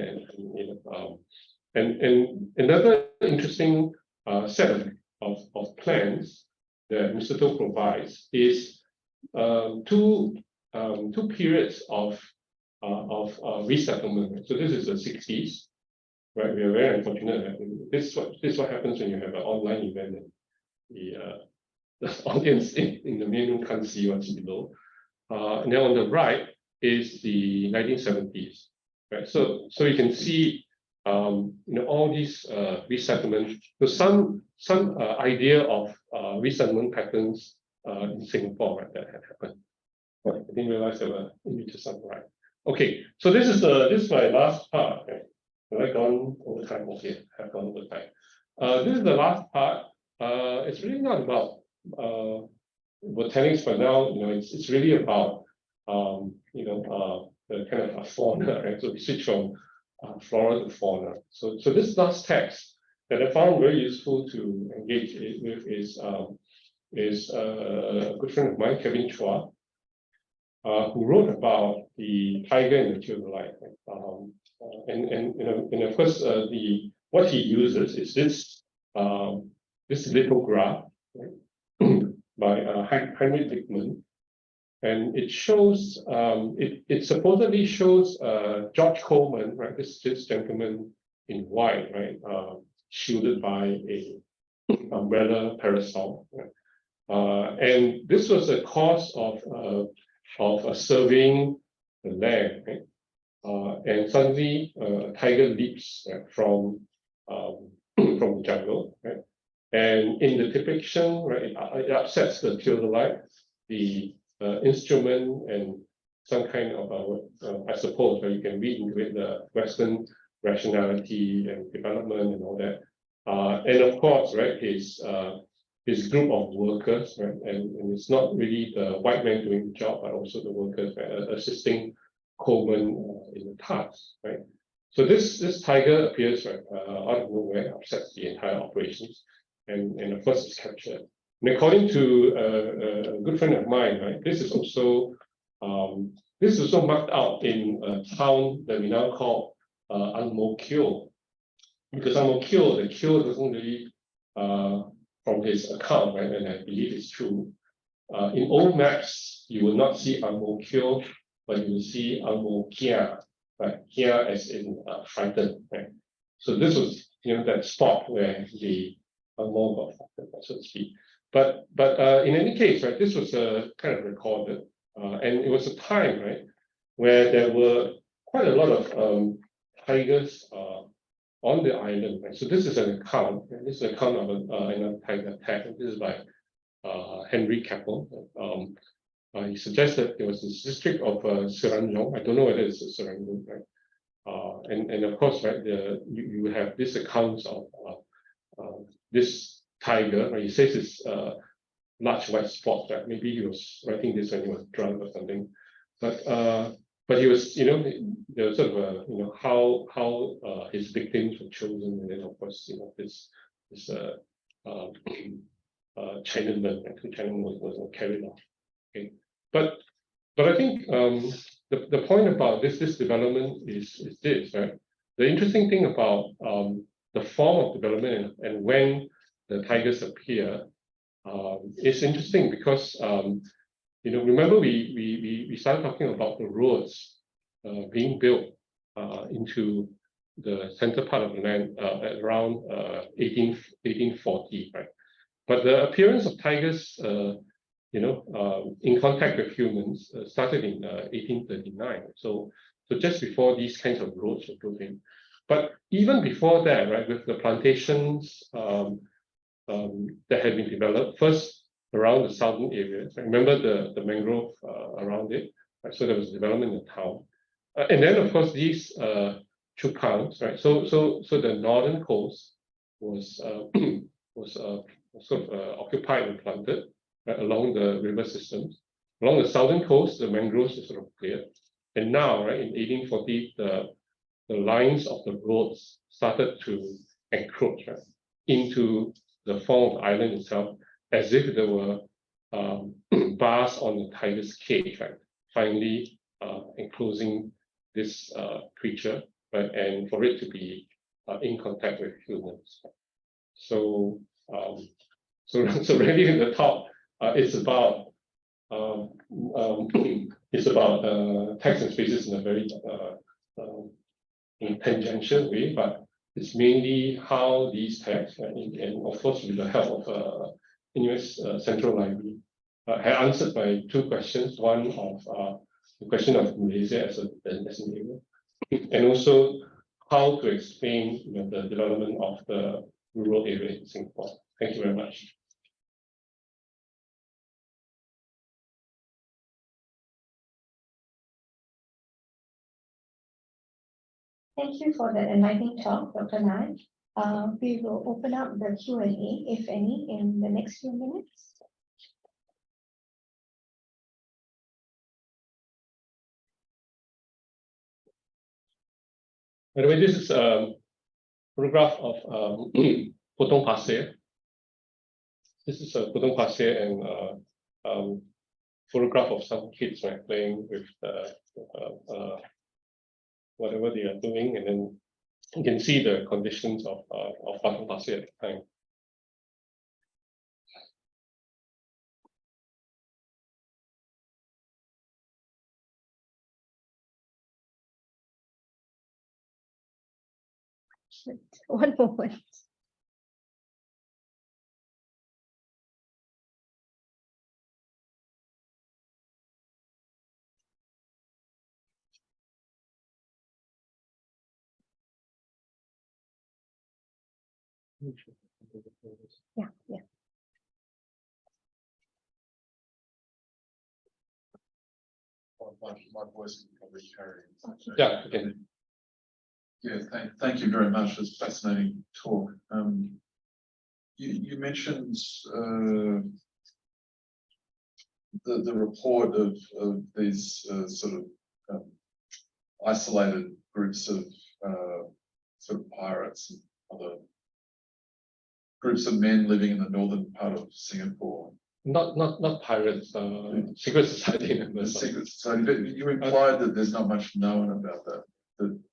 B: And another interesting set of plans that Mr. To provides is two periods of resettlement. So this is the 60s, right? We are very unfortunate. This is what happens when you have an online event and the audience in the main room can't see what's below. And then on the right is the 1970s, right? So you can see all these resettlement. So some idea of resettlement patterns in Singapore, right, that had happened. But I didn't realize there were images on the right. Okay, so this is my last part. Okay. Have I gone over time? Okay, have gone over time. This is the last part. It's really not about botanics, but now it's really about the kind of a fauna, right? So we switch from flora to fauna. So this last text that I found very useful to engage with is a good friend of mine, Kevin Chua, who wrote about the tiger and the tree of life. And of course, what he uses is this lithograph, right? by Heinrich Dickman, and it shows it supposedly shows George Coleman, right? This gentleman in white, right, shielded by a umbrella parasol, right? And this was a cause of surveying the land, right? And suddenly a tiger leaps from the jungle, right? And in the depiction, right, it upsets the theodolite, the instrument, and some kind of, I suppose, where you can read into it the Western rationality and development and all that. And of course, right, his group of workers, right, and it's not really the white man doing the job, but also the workers, right, assisting Coleman in the task, right. So this tiger appears, right, out of nowhere, upsets the entire operations, and of course it's captured. And according to a good friend of mine, right, this is also marked out in a town that we now call Ang Mo Kio, because Ang Mo Kio, the Kio doesn't really, from his account, right, and I believe it's true, in old maps you will not see Ang Mo Kio, but you will see Ang Mo Kia, right? Kia as in frightened, right? So this was, that spot where the Ang Mo got frightened, so to speak. But in any case, right, this was kind of recorded, and it was a time, right, where there were quite a lot of tigers on the island, right? So this is an account. This is an account of another tiger attack. This is by Henry Keppel. He suggested there was this district of Seranjong. I don't know whether it's Seranjong, right? And of course, right, you have these accounts of this tiger. Right? He says it's large white spots. Right? Maybe he was writing this when he was drunk or something. But he was, there was sort of how his victims were chosen, and then of course, this Chinaman, two Chinamen was carried off. Okay, but I think the point about this development is this, right? The interesting thing about the form of development and when the tigers appear is interesting because remember we started talking about the roads being built into the center part of the land at around 1840, right? But the appearance of tigers, in contact with humans, started in 1839. So just before these kinds of roads were built in. But even before that, right, with the plantations that had been developed, first around the southern areas. Remember the mangrove around it, right? So there was development in the town, and then of course these chukans, right? So the northern coast was sort of occupied and planted, right, along the river systems. Along the southern coast, the mangroves were sort of cleared, and now, right, in 1840, the lines of the roads started to encroach, right, into the form of the island itself, as if there were bars on the tiger's cage, right? Finally, enclosing this creature, right, and for it to be in contact with humans. So really, in the top, it's about text and spaces in a very in tangential way, but it's mainly how these texts, and of course with the help of NUS Central Library, had answered my two questions. One of the question of Malaysia as an area, and also how to explain the development of the rural area in Singapore. Thank you very much.
A: Thank you for that enlightening talk, Dr. Lai. We will open up the Q&A, if any, in the next few minutes.
B: By the way, this is a photograph of Potong Pasir. This is a Potong Pasir and photograph of some kids, right, playing with whatever they are doing, and then you can see the conditions of Potong Pasir at the time.
A: One moment. Yeah, yeah.
C: My voice can probably carry.
B: Yeah, okay.
C: Yeah, thank you very much. It's a fascinating talk. You mentioned the report of these sort of isolated groups of sort of pirates and other groups of men living in the northern part of Singapore.
B: Not pirates, secret society
C: The
B: members.
C: secret society, but you implied that there's not much known about that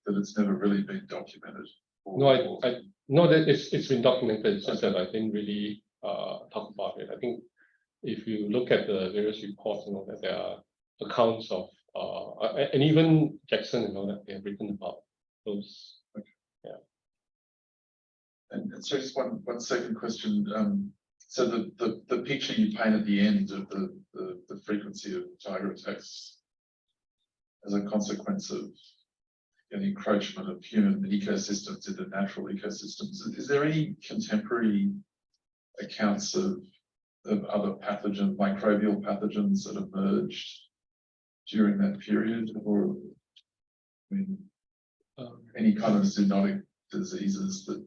C: it's never really been documented.
B: No, no, that it's been documented. It's just that I didn't really talk about it. I think if you look at the various reports, that there are accounts of and even Jackson, that they have written about those.
C: And so just one second question. So the picture you paint at the end of the frequency of tiger attacks as a consequence of an encroachment of human ecosystems into natural ecosystems, is there any contemporary accounts of other microbial pathogens that emerged during that period, or I mean, any kind of zoonotic diseases that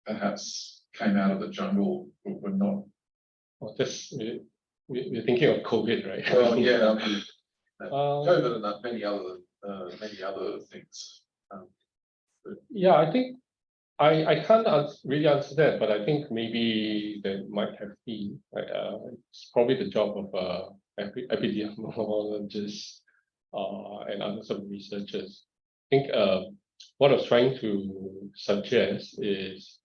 C: perhaps came out of the jungle but were not?
B: Well, we're thinking of COVID, right?
C: Well, yeah, I mean, COVID and many other things.
B: Yeah, I think I can't really answer that, but I think maybe there might have been. It's probably the job of epidemiologists and other sort of researchers. I think what I was trying to suggest is,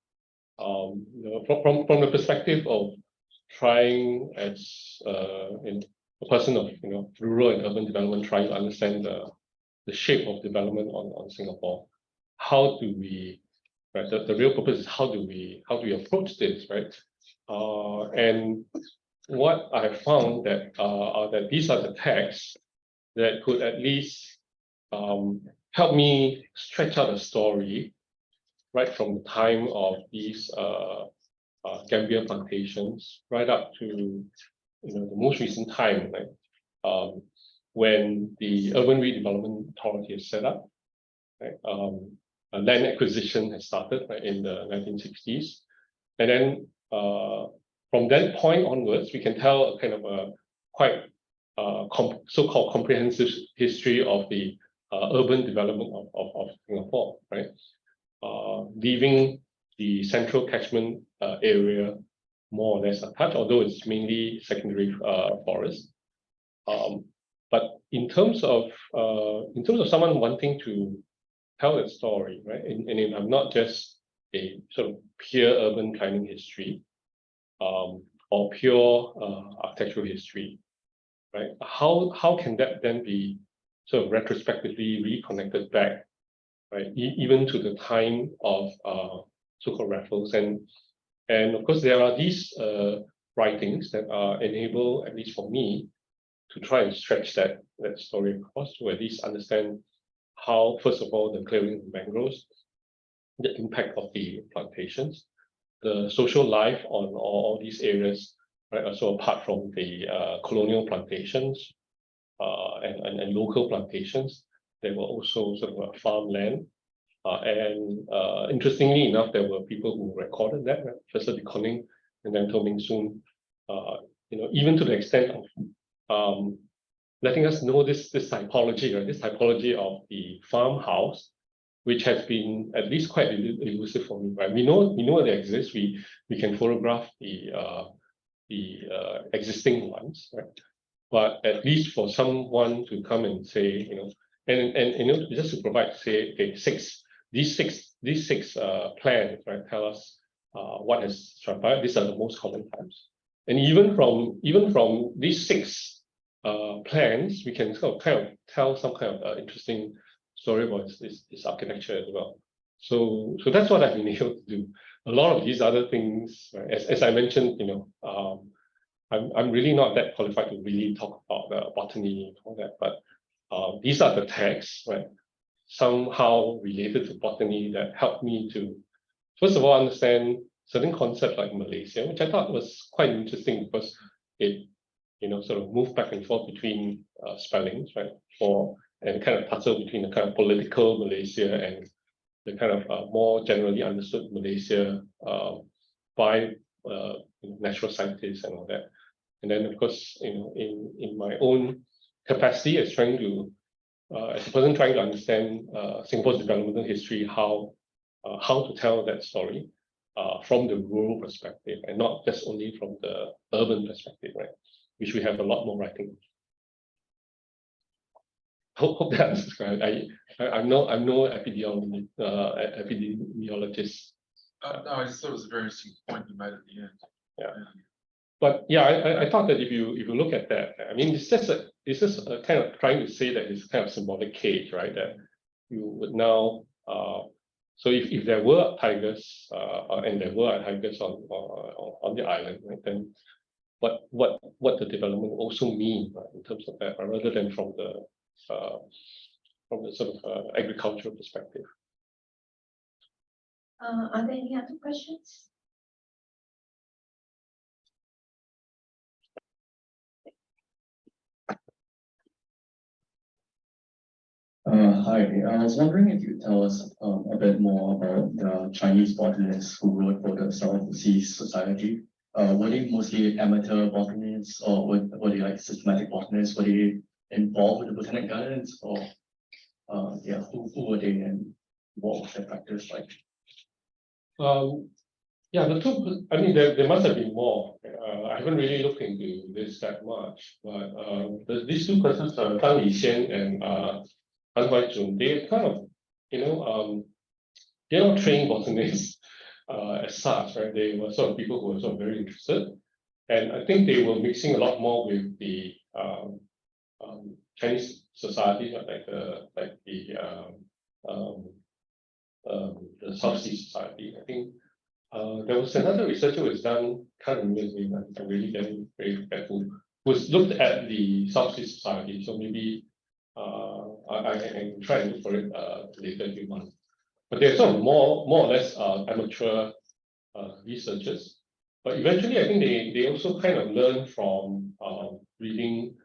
B: from the perspective of trying as a person of rural and urban development, trying to understand the shape of development on Singapore. How do we, right? The real purpose is how do we approach this, right? And what I have found are that these are the texts that could at least help me stretch out a story right from the time of these Gambia plantations right up to the most recent time, right? When the Urban Redevelopment Authority is set up, right? Land acquisition has started right, in the 1960s, and then from that point onwards, we can tell a kind of a quite so-called comprehensive history of the urban development of Singapore, right? Leaving the central catchment area more or less untouched, although it's mainly secondary forest. But in terms of someone wanting to tell a story, right? And I'm not just a sort of pure urban planning history, or pure architectural history, right? How can that then be sort of retrospectively reconnected back, right? Even to the time of so-called Raffles, and of course there are these writings that enable, at least for me, to try and stretch that story across to at least understand how, first of all, the clearing of mangroves, the impact of the plantations, the social life on all these areas, right? Also apart from the colonial plantations and local plantations, there were also sort of farmland. And interestingly enough, there were people who recorded that, right? Professor de Koning and then Toh Ming Soon, even to the extent of letting us know this typology, right? This typology of the farmhouse, which has been at least quite elusive for me, right? We know they exist. We can photograph the existing ones, right? But at least for someone to come and say, and just to provide, say, okay, these six plans, right? Tell us what has transpired. These are the most common types, and even from these six plans, we can kind of tell some kind of interesting story about its architecture as well. So that's what I've been able to do. A lot of these other things, right, as I mentioned, I'm really not that qualified to really talk about the botany and all that, but these are the texts, right, somehow related to botany that helped me to, first of all, understand certain concepts like Malaysia, which I thought was quite interesting because it, sort of moved back and forth between spellings, right, and kind of tussle between the kind of political Malaysia and the kind of more generally understood Malaysia by natural scientists and all that. And then, of course, in my own capacity as as a person trying to understand Singapore's developmental history, how to tell that story from the rural perspective and not just only from the urban perspective, right? Which we have a lot more writing. Hope that answers, right? I'm no epidemiologist.
C: No, I just thought it was a very interesting point you made at the end.
B: Yeah. But yeah, I thought that if you look at that, I mean, it's just a kind of trying to say that it's kind of symbolic cage, right? That you would now, so if there were tigers, and there were tigers on the island, right? Then what the development also mean, right, in terms of that, rather than from the sort of agricultural perspective.
A: Are there any other questions?
D: Hi, I was wondering if you could tell us a bit more about the Chinese botanists who wrote for the South Seas Society. Were they mostly amateur botanists, or were they like systematic botanists? Were they involved with the botanic gardens, or who were they and what was their practice like?
B: Yeah, the two. I mean, there must have been more. I haven't really looked into this that much, but these two persons, Tang Lixian and Han Huaizhun, they kind of, they're not trained botanists as such, right? They were sort of people who were sort of very interested, and I think they were mixing a lot more with the Chinese society, like the South Sea Society. I think there was another researcher who was done, can't remember his name, I'm really getting very careful, was looked at the South Sea Society. So maybe I can try and look for it later if you want. But they're sort of more or less amateur researchers. But eventually, I think they also kind of learn from reading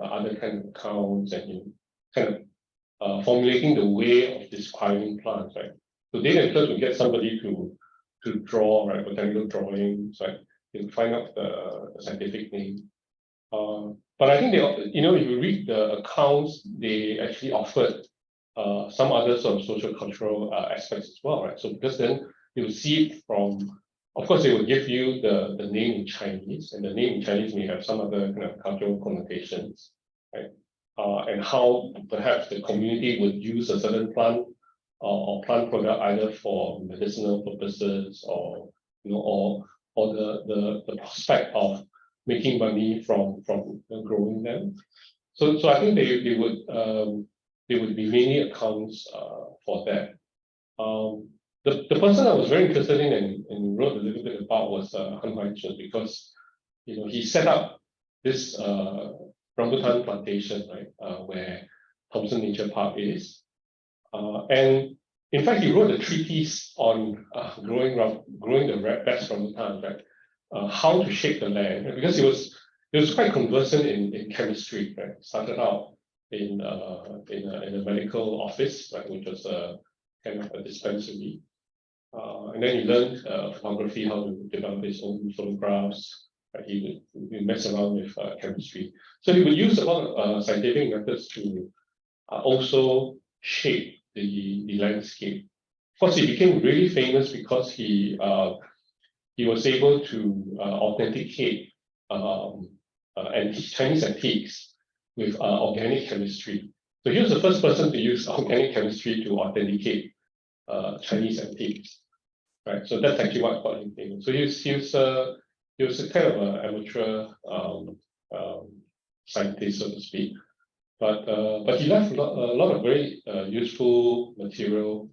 B: other kind of accounts and kind of formulating the way of describing plants, right? So they themselves will get somebody to draw, right, botanical drawings, right? They'll find out the scientific name. But I think they, if you read the accounts, they actually offered some other sort of social cultural aspects as well, right? So because then you will see it from, of course, they will give you the name in Chinese, and the name in Chinese may have some other kind of cultural connotations, right? And how perhaps the community would use a certain plant or plant product either for medicinal purposes or or the prospect of making money from growing them. So I think they would be mainly accounts for that. The person I was very interested in and wrote a little bit about was Han Huaizhun, because he set up this rambutan plantation, right, where Thomson Nature Park is, and in fact he wrote a treatise on growing the best rambutan, right, how to shape the land, right? Because he was quite conversant in chemistry, right? Started out in a medical office, right, which was a kind of a dispensary. And then he learned photography, how to develop his own photographs. Right? He would mess around with chemistry. So he would use a lot of scientific methods to also shape the landscape. Of course, he became really famous because he was able to authenticate Chinese antiques with organic chemistry. So he was the first person to use organic chemistry to authenticate Chinese antiques, right? So that's actually what got him famous. So he was a kind of an amateur scientist, so to speak. But he left a lot of very useful material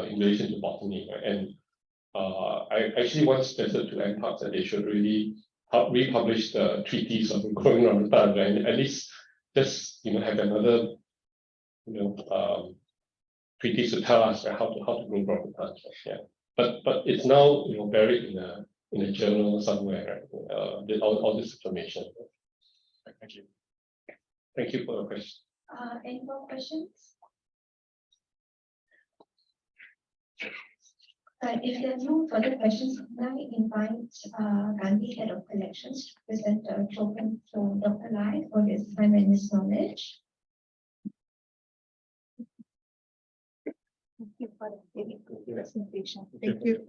B: in relation to botany, right? And I actually once suggested to NParks that they should really republish the treatise on growing rambutan, right? And at least just have another treatise to tell us, right, how to grow rambutans, right? Yeah. But it's now buried in a journal somewhere, right? All this information.
C: Thank you.
B: Thank you for your question.
A: Any more questions? If there are no further questions, I invite Gandhi, Head of Collections, to present a token to Dr. Lai for his time and his knowledge.
E: Thank you for the presentation. Thank you.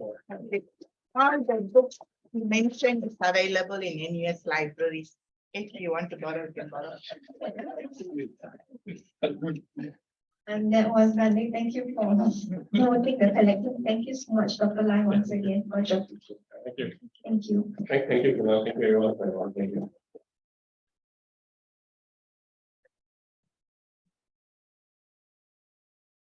E: All the books you mentioned is available in NUS libraries. If you want to borrow, you can borrow.
A: And that was Gandhi. Thank you for noting the collection. Thank you so much, Dr. Lai, once again for your.
B: Thank you.
A: Thank you.
B: Thank you, Kunal. Thank you, everyone. Thank you.